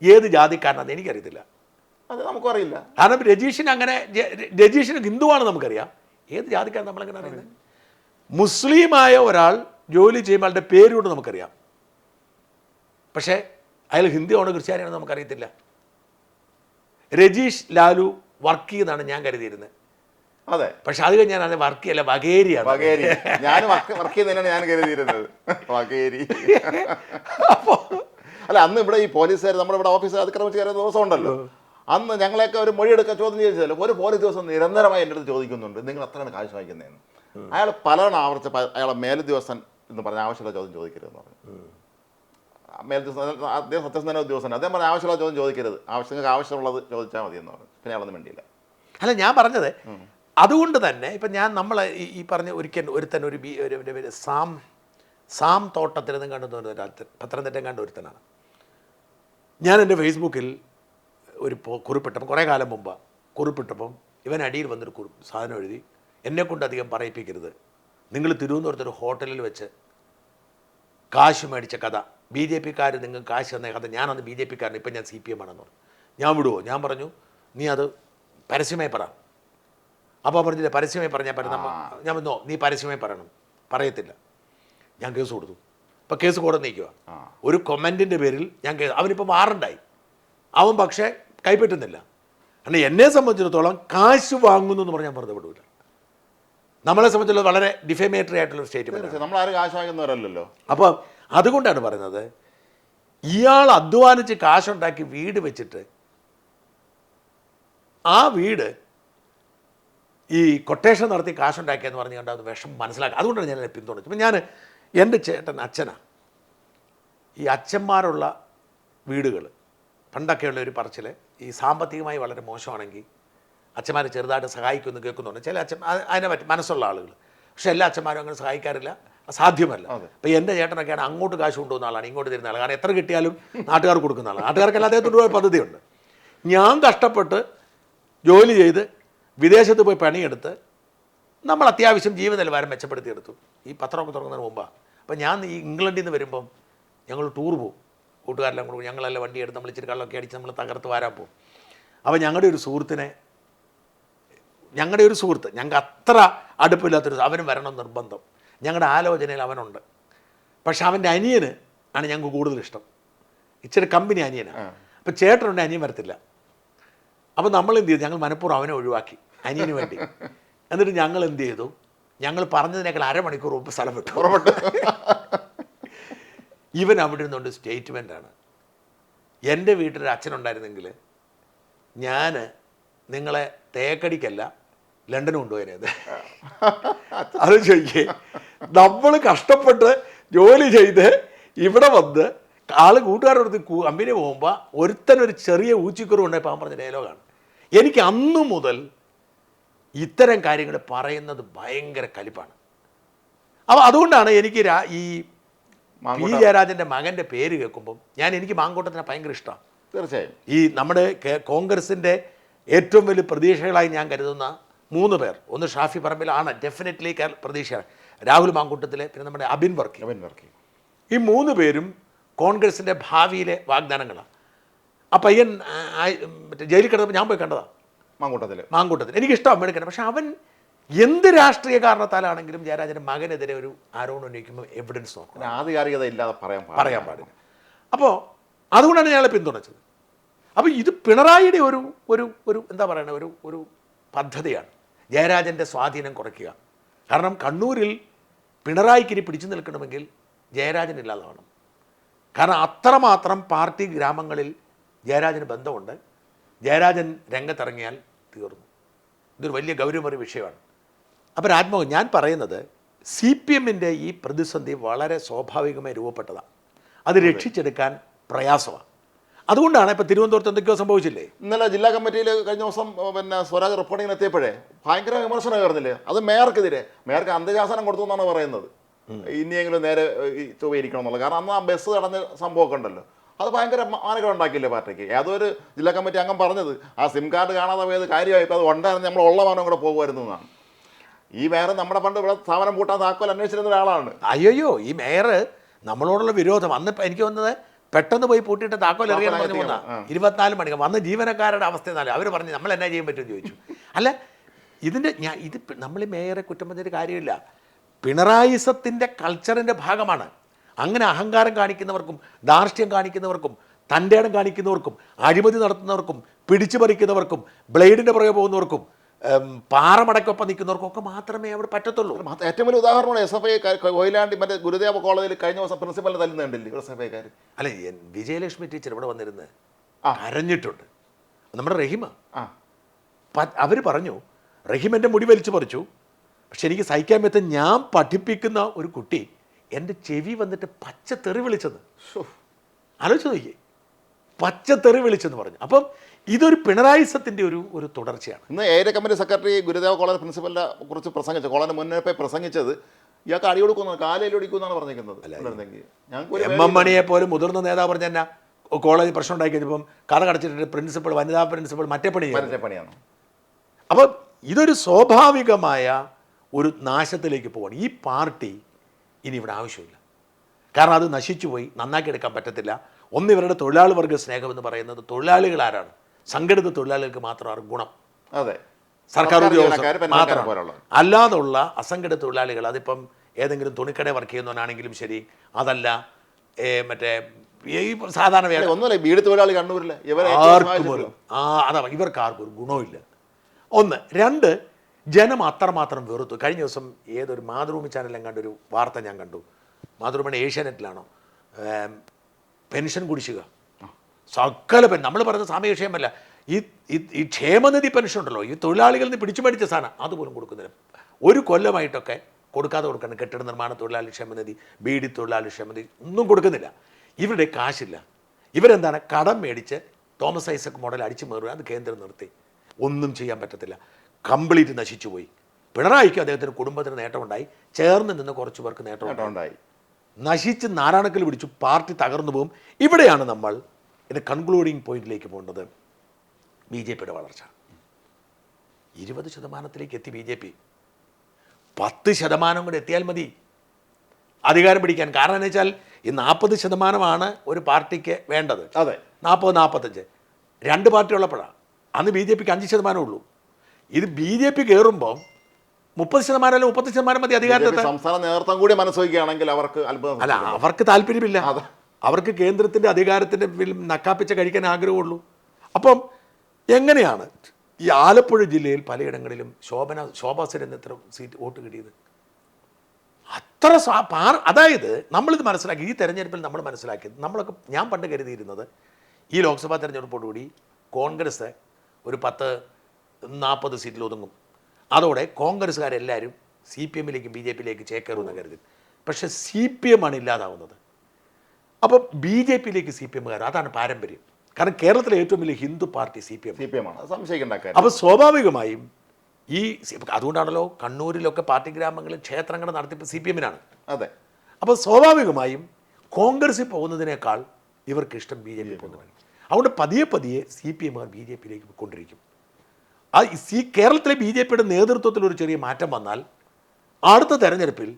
ഏത് ജാതിക്കാരനാണെന്ന് എനിക്കറിയത്തില്ല. നമുക്കറിയില്ല. കാരണം രജീഷിന് ഹിന്ദുവാണ് നമുക്കറിയാം, ഏത് ജാതിക്കാരൻ നമ്മളെങ്ങനെ അറിയുന്നത്? മുസ്ലിമായ ഒരാൾ ജോലി ചെയ്യുമ്പോൾ ആളുടെ പേരുകൊണ്ട് നമുക്കറിയാം, പക്ഷേ അയാൾ ഹിന്ദുവാണോ ക്രിസ്ത്യാനിയാണോ നമുക്കറിയത്തില്ല. രജീഷ് ലാലു വർക്ക് ചെയ്തെന്നാണ് ഞാൻ കരുതിയിരുന്നത്. അതെ. പക്ഷെ അത് കഴിഞ്ഞ് ഞാൻ അത് വർക്ക് ചെയ്യല്ല, വകേരിയാണ്. വകേരി ഞാൻ വർക്ക് ചെയ്യുന്നതിനാണ് ഞാൻ കരുതിയിരുന്നത്. വകേരി. അപ്പോൾ അല്ല, അന്ന് ഇവിടെ ഈ പോലീസുകാർ നമ്മുടെ ഇവിടെ ഓഫീസിൽ അതിക്രമിച്ച് കയറിയ ദിവസം ഉണ്ടല്ലോ, അന്ന് ഞങ്ങളെയൊക്കെ ഒരു മൊഴിയെടുക്കാൻ ചോദ്യം ചെയ്തല്ലോ. ഒരു പോലീസ് ദിവസം നിരന്തരമായി എൻ്റെ അടുത്ത് ചോദിക്കുന്നുണ്ട്, നിങ്ങൾ എത്രയാണ് കാശ് വാങ്ങിക്കുന്നതെന്ന്. അയാൾ പലവണ ആവർത്തിച്ച അയാളെ മേലുദ്യോഗസ്ഥൻ എന്ന് പറഞ്ഞ ആവശ്യമുള്ള ചോദ്യം ചോദിക്കരുതെന്ന് പറഞ്ഞു. മേലുദ്യോഗസ്ഥൻ അദ്ദേഹം സത്യസന്ധന ഉദ്യോഗസ്ഥൻ, അദ്ദേഹം പറഞ്ഞ ആവശ്യമുള്ള ചോദ്യം ചോദിക്കരുത്, നിങ്ങൾക്ക് ആവശ്യമുള്ളത് ചോദിച്ചാൽ മതി എന്ന് പറഞ്ഞു. പിന്നെ അയാളൊന്നും വേണ്ടിയില്ല. അല്ല, ഞാൻ പറഞ്ഞത് അതുകൊണ്ട് തന്നെ ഇപ്പം ഞാൻ നമ്മൾ ഈ പറഞ്ഞ ഒരുത്തൻ ഒരു സാം തോട്ടത്തിൽ നിന്ന് കണ്ടു പത്തനംതിട്ട കണ്ട ഒരുത്തനാണ്. ഞാൻ എൻ്റെ ഫേസ്ബുക്കിൽ ഒരു കുറിപ്പിട്ടപ്പം കുറേ കാലം മുമ്പ് കുറിപ്പിട്ടപ്പം ഇവൻ അടിയിൽ വന്നൊരു സാധനം എഴുതി, എന്നെക്കൊണ്ട് അധികം പറയിപ്പിക്കരുത്, നിങ്ങൾ തിരുവനന്തപുരത്തൊരു ഹോട്ടലിൽ വെച്ച് കാശ് മേടിച്ച കഥ, ബി ജെ പിക്കാർ നിങ്ങൾക്ക് കാശ് തന്ന കഥ, ഞാനന്ന് ബി ജെ പിക്കാരൻ, ഇപ്പം ഞാൻ CPM ആണെന്ന് പറഞ്ഞു. ഞാൻ വിടുമോ? ഞാൻ പറഞ്ഞു, നീ അത് പരസ്യമായി പറ. അപ്പോൾ പറഞ്ഞില്ല, പരസ്യമായി പറഞ്ഞാൽ ഞാൻ വന്നോ, നീ പരസ്യമായി പറയണം. പറയത്തില്ല. ഞാൻ കേസ് കൊടുത്തു. ഇപ്പോൾ കേസ് കോടതി നിൽക്കുക. ഒരു കൊമൻറ്റിൻ്റെ പേരിൽ ഞാൻ അവനിപ്പോൾ വാറണ്ടായി. അവൻ പക്ഷേ കൈപ്പറ്റുന്നില്ല. കാരണം എന്നെ സംബന്ധിച്ചിടത്തോളം കാശ് വാങ്ങുന്നു എന്ന് പറഞ്ഞാൽ വെറുതെ വിടില്ല. നമ്മളെ സംബന്ധിച്ചുള്ള വളരെ ഡിഫേമേറ്ററി ആയിട്ടുള്ള സ്റ്റേറ്റ്മെൻറ്റ്. നമ്മളാരും കാശ് വാങ്ങുന്നവരല്ലോ. അപ്പോൾ അതുകൊണ്ടാണ് പറയുന്നത്, ഇയാൾ അധ്വാനിച്ച് കാശുണ്ടാക്കി വീട് വെച്ചിട്ട് ആ വീട് ഈ കൊട്ടേഷൻ നടത്തി കാശുണ്ടാക്കിയെന്ന് പറഞ്ഞ് കണ്ട അത് വിഷം മനസ്സിലാക്കുക. അതുകൊണ്ടാണ് ഞാൻ പിന്തുണച്ചത്. ഇപ്പം ഞാൻ എൻ്റെ ചേട്ടൻ അച്ഛനാണ്. ഈ അച്ഛന്മാരുള്ള വീടുകൾ പണ്ടൊക്കെയുള്ള ഒരു പറച്ചിൽ, ഈ സാമ്പത്തികമായി വളരെ മോശമാണെങ്കിൽ അച്ഛന്മാർ ചെറുതായിട്ട് സഹായിക്കുമെന്ന് കേൾക്കുന്നുണ്ട് ചില അച്ഛൻ, അതിനെ പറ്റി മനസ്സുള്ള ആളുകൾ. പക്ഷെ എല്ലാ അച്ഛന്മാരും അങ്ങനെ സഹായിക്കാറില്ല, സാധ്യമല്ല. അപ്പോൾ എൻ്റെ ചേട്ടനൊക്കെയാണ് അങ്ങോട്ട് കാശ് കൊണ്ടുപോകുന്ന ആളാണ്, ഇങ്ങോട്ട് തരുന്ന ആളാണ്. കാരണം എത്ര കിട്ടിയാലും നാട്ടുകാർ കൊടുക്കുന്ന ആളാണ്. നാട്ടുകാർക്കെല്ലാം അദ്ദേഹത്തിൻ്റെ ഒരു പദ്ധതിയുണ്ട്. ഞാൻ കഷ്ടപ്പെട്ട് ജോലി ചെയ്ത് വിദേശത്ത് പോയി പണിയെടുത്ത് നമ്മൾ അത്യാവശ്യം ജീവ നിലവാരം മെച്ചപ്പെടുത്തിയെടുത്തു. ഈ പത്രമൊക്കെ തുറക്കുന്നതിന് മുമ്പാണ്. അപ്പോൾ ഞാൻ ഈ ഇംഗ്ലണ്ടിൽ നിന്ന് വരുമ്പം ഞങ്ങൾ ടൂർ പോകും, കൂട്ടുകാരെല്ലാം കൂടെ ഞങ്ങളെല്ലാം വണ്ടി എടുത്ത് നമ്മൾ ഇച്ചിരി കള്ളൊക്കെ അടിച്ച് നമ്മൾ തകർത്ത് വാരാൻ പോകും. അപ്പോൾ ഞങ്ങളുടെ ഒരു സുഹൃത്ത്, ഞങ്ങൾക്ക് അത്ര അടുപ്പില്ലാത്തൊരു, അവനും വരണം നിർബന്ധം. ഞങ്ങളുടെ ആലോചനയിൽ അവനുണ്ട്. പക്ഷെ അവൻ്റെ അനിയന് ആണ് ഞങ്ങൾക്ക് കൂടുതൽ ഇഷ്ടം. ഇച്ചിരി കമ്പനി അനിയനാണ്. അപ്പോൾ ചേട്ടനുണ്ട്, അനിയൻ വരത്തില്ല. അപ്പോൾ നമ്മൾ എന്ത് ചെയ്തു? ഞങ്ങൾ മനഃപൂർവ്വം അവനെ ഒഴിവാക്കി അനിയന് വേണ്ടി. എന്നിട്ട് ഞങ്ങൾ എന്ത് ചെയ്തു? ഞങ്ങൾ പറഞ്ഞതിനേക്കാൾ അരമണിക്കൂർ മുമ്പ് സ്ഥലം വിട്ടു. ഇവൻ അവിടെ നിന്നുകൊണ്ട് സ്റ്റേറ്റ്മെൻ്റാണ്, എൻ്റെ വീട്ടിൽ അച്ഛനുണ്ടായിരുന്നെങ്കിൽ ഞാൻ നിങ്ങളെ തേക്കടിക്കല്ല ലണ്ടൻ കൊണ്ടുപോയത്. അത് ചോദിക്കേ, നമ്മൾ കഷ്ടപ്പെട്ട് ജോലി ചെയ്ത് ഇവിടെ വന്ന് ആൾ കൂട്ടുകാരോട് കമ്പനി പോകുമ്പോൾ ഒരുത്തനൊരു ചെറിയ ഊച്ചിക്കുറവ് ഉണ്ടായപ്പോൾ അവൻ പറഞ്ഞ ഡയലോഗാണ്. എനിക്ക് അന്നു മുതൽ ഇത്തരം കാര്യങ്ങൾ പറയുന്നത് ഭയങ്കര കലിപ്പാണ്. അപ്പോൾ അതുകൊണ്ടാണ് എനിക്ക് ഈ പി ജയരാജൻ്റെ മകൻ്റെ പേര് കേൾക്കുമ്പം എനിക്ക് മാങ്കൂട്ടത്തിനെ ഭയങ്കര ഇഷ്ടമാണ്. തീർച്ചയായും ഈ നമ്മുടെ കോൺഗ്രസിൻ്റെ ഏറ്റവും വലിയ പ്രതീക്ഷകളായി ഞാൻ കരുതുന്ന 3 പേർ, ഒന്ന് ഷാഫി പറമ്പിലാണ് ഡെഫിനറ്റ്ലി പ്രതീക്ഷയാണ്, രാഹുൽ മാങ്കൂട്ടത്തിലെ, പിന്നെ നമ്മുടെ അബിൻ വർക്കി. ഈ 3 പേരും കോൺഗ്രസിൻ്റെ ഭാവിയിലെ വാഗ്ദാനങ്ങളാണ്. ആ പയ്യൻ മറ്റേ ജയിലിൽ കിടന്നപ്പോൾ ഞാൻ പോയി കണ്ടതാണ് മാങ്കൂട്ടത്തിൽ. എനിക്കിഷ്ടം അമ്മയെടുക്കണം. പക്ഷെ അവൻ എന്ത് രാഷ്ട്രീയ കാരണത്താലാണെങ്കിലും ജയരാജൻ്റെ മകനെതിരെ ഒരു ആരോപണം ഉന്നയിക്കുമ്പോൾ എവിഡൻസ് നോക്കണം, ആധികാരികത ഇല്ലാതെ പറയാൻ പാടില്ല. അപ്പോൾ അതുകൊണ്ടാണ് ഞങ്ങളെ പിന്തുണച്ചത്. അപ്പോൾ ഇത് പിണറായിയുടെ ഒരു ഒരു ഒരു എന്താ പറയുക, ഒരു പദ്ധതിയാണ് ജയരാജൻ്റെ സ്വാധീനം കുറയ്ക്കുക. കാരണം കണ്ണൂരിൽ പിണറായിക്കിനി പിടിച്ചു നിൽക്കണമെങ്കിൽ ജയരാജൻ ഇല്ലാതാവണം. കാരണം അത്രമാത്രം പാർട്ടി ഗ്രാമങ്ങളിൽ ജയരാജന് ബന്ധമുണ്ട്. ജയരാജൻ രംഗത്തിറങ്ങിയാൽ തീർന്നു. ഇതൊരു വലിയ ഗൗരവമേറിയ വിഷയമാണ്. അപ്പോൾ രാജ്മോഹൻ, ഞാൻ പറയുന്നത് CPMൻ്റെ ഈ പ്രതിസന്ധി വളരെ സ്വാഭാവികമായി രൂപപ്പെട്ടതാണ്. അത് രക്ഷിച്ചെടുക്കാൻ പ്രയാസമാണ്. അതുകൊണ്ടാണ് ഇപ്പോൾ തിരുവനന്തപുരത്ത് എന്തൊക്കെയോ സംഭവിച്ചില്ലേ. ഇന്നലെ ജില്ലാ കമ്മിറ്റിയിൽ കഴിഞ്ഞ ദിവസം പിന്നെ സ്വരാജ് റിപ്പോർട്ടിങ്ങിന് എത്തിയപ്പോഴേ ഭയങ്കര വിമർശനം ഉയർന്നില്ലേ? അത് മേയർക്ക് അന്ത്യശാസനം കൊടുത്തു എന്നാണ് പറയുന്നത്. ഇനിയെങ്കിലും നേരെ ചൊവ്വയിരിക്കണം എന്നുള്ളത്. കാരണം അന്ന് ആ ബസ് തടഞ്ഞ സംഭവമൊക്കെ ഉണ്ടല്ലോ, അത് ഭയങ്കര മാനക്കേട് ഉണ്ടാക്കിയില്ലേ പാർട്ടിക്ക്. ഏതൊരു ജില്ലാ കമ്മിറ്റി അംഗം പറഞ്ഞത് ആ സിം കാർഡ് കാണാതെ പോയത് കാര്യമായിട്ട് അത് ഉണ്ടായിരുന്നു, നമ്മൾ ഉള്ള മാനം കൂടെ പോകുമായിരുന്നു എന്നാണ്. ഈ മേയർ നമ്മുടെ പണ്ട് ഇവിടെ സ്ഥാപനം പൂട്ടാൻ താക്കോൽ അന്വേഷിച്ചിരുന്ന ഒരാളാണ്. അയ്യോ, ഈ മേയർ നമ്മളോടുള്ള വിരോധം അന്ന് എനിക്ക് വന്നത് പെട്ടെന്ന് പോയി പൂട്ടിയിട്ട് താക്കോൽ എറിയാൻ പറഞ്ഞു വന്ന 24 മണിക്ക് വന്ന് ജീവനക്കാരുടെ അവസ്ഥ എന്നാലും അവർ പറഞ്ഞ് നമ്മൾ എന്നാ ചെയ്യാൻ പറ്റുമെന്ന് ചോദിച്ചു. അല്ല, ഇത് നമ്മൾ മേയറെ കുറ്റം പറഞ്ഞൊരു കാര്യമില്ല. പിണറായിസത്തിൻ്റെ കൾച്ചറിൻ്റെ ഭാഗമാണ്. അങ്ങനെ അഹങ്കാരം കാണിക്കുന്നവർക്കും ധാർഷ്ട്യം കാണിക്കുന്നവർക്കും തൻ്റെ ഇടം കാണിക്കുന്നവർക്കും അഴിമതി നടത്തുന്നവർക്കും പിടിച്ചു പറിക്കുന്നവർക്കും ബ്ലേഡിൻ്റെ പുറകെ പോകുന്നവർക്കും പാറമടക്കൊപ്പം നിൽക്കുന്നവർക്കൊക്കെ മാത്രമേ അവിടെ പറ്റത്തുള്ളൂ. ഏറ്റവും വലിയ ഉദാഹരണമാണ് SFI കൊയിലാണ്ടി മറ്റേ ഗുരുദേവ കോളേജിൽ കഴിഞ്ഞ ദിവസം പ്രിൻസിപ്പലിനെ തല്ലുന്നുണ്ടല്ലേ SFIക്കാർ. അല്ല, വിജയലക്ഷ്മി ടീച്ചർ ഇവിടെ വന്നിരുന്ന് കരഞ്ഞിട്ടുണ്ട്. നമ്മുടെ റഹീമ അവർ പറഞ്ഞു, റഹീം എൻ്റെ മുടി വലിച്ചു പറിച്ചു, പക്ഷെ എനിക്ക് സഹിക്കാൻ പറ്റും, ഞാൻ പഠിപ്പിക്കുന്ന ഒരു കുട്ടി എൻ്റെ ചെവി വന്നിട്ട് പച്ചത്തെറി വിളിച്ചെന്ന്. ആലോചിച്ച് നോക്കിയേ, പച്ചത്തെറി വിളിച്ചെന്ന് പറഞ്ഞു. അപ്പം ഇതൊരു പിണറായിസത്തിൻ്റെ ഒരു തുടർച്ചയാണ്. ഇന്ന് area committee secretary Gurudeva college പ്രിൻസിപ്പലിനെ കുറിച്ച് പ്രസംഗിച്ചു, കോളേജിന് മുന്നേ പ്രസംഗിച്ചത് ഇയാൾക്ക് അടി കൊടുക്കുന്നു, കാലയിൽ ഒടിക്കുമെന്നാണ് പറഞ്ഞിരിക്കുന്നത്. MM മണിയെ പോലും മുതിർന്ന നേതാവ് പറഞ്ഞ തന്നെ കോളേജ് പ്രശ്നം ഉണ്ടാക്കി കഴിഞ്ഞപ്പം കഥ കടച്ചിട്ട് പ്രിൻസിപ്പൾ, വനിതാ പ്രിൻസിപ്പൾ മറ്റേ പണിയാണ്. അപ്പം ഇതൊരു സ്വാഭാവികമായ ഒരു നാശത്തിലേക്ക് പോവാണ്. ഈ പാർട്ടി ഇനി ഇവിടെ ആവശ്യമില്ല. കാരണം അത് നശിച്ചു പോയി, നന്നാക്കി എടുക്കാൻ പറ്റത്തില്ല. ഒന്ന്, ഇവരുടെ തൊഴിലാളി വർഗ്ഗ സ്നേഹം എന്ന് പറയുന്നത് തൊഴിലാളികൾ ആരാണ്? സംഘടിത തൊഴിലാളികൾക്ക് മാത്രമാണ് ഗുണം. അതെ, സർക്കാർ ഉദ്യോഗസ്ഥർ മാത്രമാണ്. അല്ലാതുള്ള അസംഘടിത തൊഴിലാളികൾ, അതിപ്പം ഏതെങ്കിലും തുണിക്കട വർക്ക് ചെയ്യുന്നവനാണെങ്കിലും ശരി, അതല്ല മറ്റേ ഈ സാധാരണ ഒന്നുമില്ല, വീട് തൊഴിലാളി കണ്ണൂരില്ല, അതാ ഇവർക്ക് ആർക്കും ഒരു ഗുണമില്ല. ഒന്ന്. രണ്ട്, ജനം അത്രമാത്രം വെറുത്തു. കഴിഞ്ഞ ദിവസം ഏതൊരു മാതൃഭൂമി ചാനലിലും കണ്ടൊരു വാർത്ത ഞാൻ കണ്ടു. മാതൃഭൂമിയുടെ ഏഷ്യാനെറ്റിലാണോ, പെൻഷൻ കുടിശ്ശിക സകല നമ്മൾ പറയുന്ന സാമൂഹിക ക്ഷേമമല്ല, ഈ ക്ഷേമനിധി പെൻഷൻ ഉണ്ടല്ലോ, ഈ തൊഴിലാളികളിൽ നിന്ന് പിടിച്ചു മേടിച്ച സാധനം അതുപോലും കൊടുക്കുന്നില്ല. ഒരു കൊല്ലമായിട്ടൊക്കെ കൊടുക്കണം. കെട്ടിട നിർമ്മാണ തൊഴിലാളി ക്ഷേമനിധി, ബീഡി തൊഴിലാളി ക്ഷേമനിധി ഒന്നും കൊടുക്കുന്നില്ല. ഇവരുടെ കാശില്ല. ഇവരെന്താണ്, കടം മേടിച്ച് തോമസ് ഐസക് മോഡൽ അടിച്ചു മേറുക. അത് കേന്ദ്രം നിർത്തി, ഒന്നും ചെയ്യാൻ പറ്റത്തില്ല. കംപ്ലീറ്റ് നശിച്ചു പോയി. പിണറായിക്ക് അദ്ദേഹത്തിന് കുടുംബത്തിന് നേട്ടമുണ്ടായി, ചേർന്ന് നിന്ന് കുറച്ച് പേർക്ക് നേട്ടമുണ്ടായി. നശിച്ച് നാരായണക്കൽ പിടിച്ചു, പാർട്ടി തകർന്നു പോകും. ഇവിടെയാണ് നമ്മൾ ഇതിൻ്റെ കൺക്ലൂഡിങ് പോയിന്റിലേക്ക് പോകേണ്ടത്. BJPയുടെ വളർച്ച 20% എത്തി. BJP 10% കൂടെ എത്തിയാൽ മതി അധികാരം പിടിക്കാൻ. കാരണം എന്ന് വെച്ചാൽ ഈ 40% ഒരു പാർട്ടിക്ക് വേണ്ടത്. അതെ, 40-45 രണ്ട് പാർട്ടി ഉള്ളപ്പോഴാണ്. അന്ന് BJPക്ക് 5% ഉള്ളൂ. ഇത് BJP കയറുമ്പോൾ 30% അല്ല 30% മതി അധികാരത്തിൽ. സംസ്ഥാന നേതൃത്വം കൂടി മനസ്സുവയ്ക്കുകയാണെങ്കിൽ അവർക്ക് അത്ഭുതം. അല്ല, അവർക്ക് താല്പര്യമില്ല. അവർക്ക് കേന്ദ്രത്തിൻ്റെ അധികാരത്തിൻ്റെ നക്കാപ്പിച്ച കഴിക്കാൻ ആഗ്രഹമുള്ളൂ. അപ്പം എങ്ങനെയാണ് ഈ ആലപ്പുഴ ജില്ലയിൽ പലയിടങ്ങളിലും ശോഭാ സുരേന്ദ്രൻ എത്ര സീറ്റ് വോട്ട് കിട്ടിയത്? അത്ര അതായത് നമ്മളിത് മനസ്സിലാക്കി, ഈ തെരഞ്ഞെടുപ്പിൽ നമ്മൾ മനസ്സിലാക്കിയത്, ഞാൻ പണ്ട് കരുതിയിരുന്നത് ഈ ലോക്സഭാ തെരഞ്ഞെടുപ്പോടുകൂടി കോൺഗ്രസ് ഒരു 10-40 സീറ്റിൽ ഒതുങ്ങും. അതോടെ കോൺഗ്രസ്സുകാരെല്ലാവരും CPMലേക്കും BJPയിലേക്ക് ചേക്കേറുമെന്ന് കരുതി. പക്ഷേ CPM ആണ് ഇല്ലാതാവുന്നത്. അപ്പോൾ BJPയിലേക്ക് CPMകാർ, അതാണ് പാരമ്പര്യം. കാരണം കേരളത്തിലെ ഏറ്റവും വലിയ ഹിന്ദു പാർട്ടി CPM ആണ്, സംശയിക്കേണ്ട. അപ്പോൾ സ്വാഭാവികമായും അതുകൊണ്ടാണല്ലോ കണ്ണൂരിലൊക്കെ പാർട്ടി ഗ്രാമങ്ങളിൽ ക്ഷേത്രങ്ങളുടെ നടത്തിപ്പ് CPMനാണ്. അതെ. അപ്പോൾ സ്വാഭാവികമായും കോൺഗ്രസ്സിൽ പോകുന്നതിനേക്കാൾ ഇവർക്ക് ഇഷ്ടം BJP പോകുന്നതാണ്. അതുകൊണ്ട് പതിയെ CPMകാർ BJPയിലേക്ക് പോയിക്കൊണ്ടിരിക്കും. കേരളത്തിലെ BJPയുടെ നേതൃത്വത്തിൽ ഒരു ചെറിയ മാറ്റം വന്നാൽ അടുത്ത തെരഞ്ഞെടുപ്പിൽ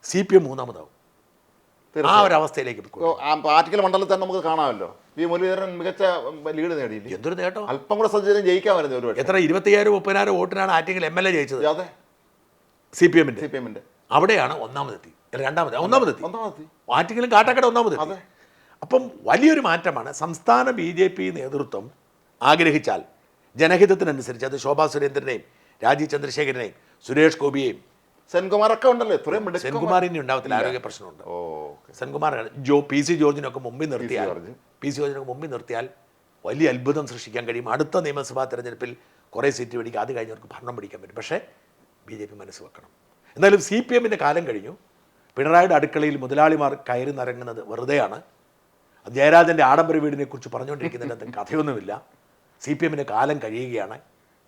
CPM മൂന്നാമതാവും. ആ ഒരവസ്ഥയിലേക്ക് പാർട്ടിക്കൽ മണ്ഡലത്തിൽ തന്നെ നമുക്ക് കാണാമല്ലോ. മുരളീധരൻ മികച്ച ലീഡ് നേടിയില്ല. എന്തൊരു നേട്ടം! അല്പം കൂടെ സജ്ജീകരണം ജയിക്കാമായിരുന്നു. ഒരു എത്ര 25,000-30,000 വോട്ടിനാണ് ആറ്റിങ്ങൽ MLA ജയിച്ചത്. അതെ, CPMന്റെ അവിടെയാണ് ഒന്നാമതെത്തി. ആറ്റിങ്ങലും കാട്ടാക്കട ഒന്നാമതെത്തി. അപ്പം വലിയൊരു മാറ്റമാണ്. സംസ്ഥാന BJP നേതൃത്വം ആഗ്രഹിച്ചാൽ ജനഹിതത്തിനനുസരിച്ച് അത് ശോഭാ സുരേന്ദ്രനെയും രാജീവ് ചന്ദ്രശേഖരനെയും സുരേഷ് ഗോപിയെയും സെൻകുമാറൊക്കെ ഉണ്ടല്ലോ. സെൻകുമാറിന് ഉണ്ടാവത്തില്ല, ആരോഗ്യ പ്രശ്നമുണ്ട്. സെൻകുമാർ PC ജോർജിനൊക്കെ മുമ്പിൽ നിർത്തിയാൽ വലിയ അത്ഭുതം സൃഷ്ടിക്കാൻ കഴിയും. അടുത്ത നിയമസഭാ തെരഞ്ഞെടുപ്പിൽ കുറേ സീറ്റ് പിടിക്കുക, അത് കഴിഞ്ഞവർക്ക് ഭരണം പിടിക്കാൻ പറ്റും. പക്ഷേ BJP മനസ്സ് വെക്കണം. എന്നാലും CPMൻ്റെ കാലം കഴിഞ്ഞു. പിണറായിയുടെ അടുക്കളയിൽ മുതലാളിമാർ കയറി നിറങ്ങുന്നത് വെറുതെയാണ്. ജയരാജൻ്റെ ആഡംബര വീടിനെ കുറിച്ച് പറഞ്ഞുകൊണ്ടിരിക്കുന്നതിനകത്ത് കഥയൊന്നുമില്ല. CPMൻ്റെ കാലം കഴിയുകയാണ്.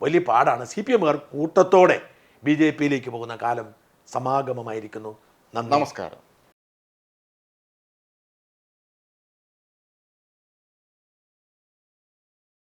വലിയ പാടാണ്. CPMകാർ കൂട്ടത്തോടെ BJPയിലേക്ക് പോകുന്ന കാലം സമാഗമമായിരിക്കുന്നു. നന്ദി, നമസ്കാരം.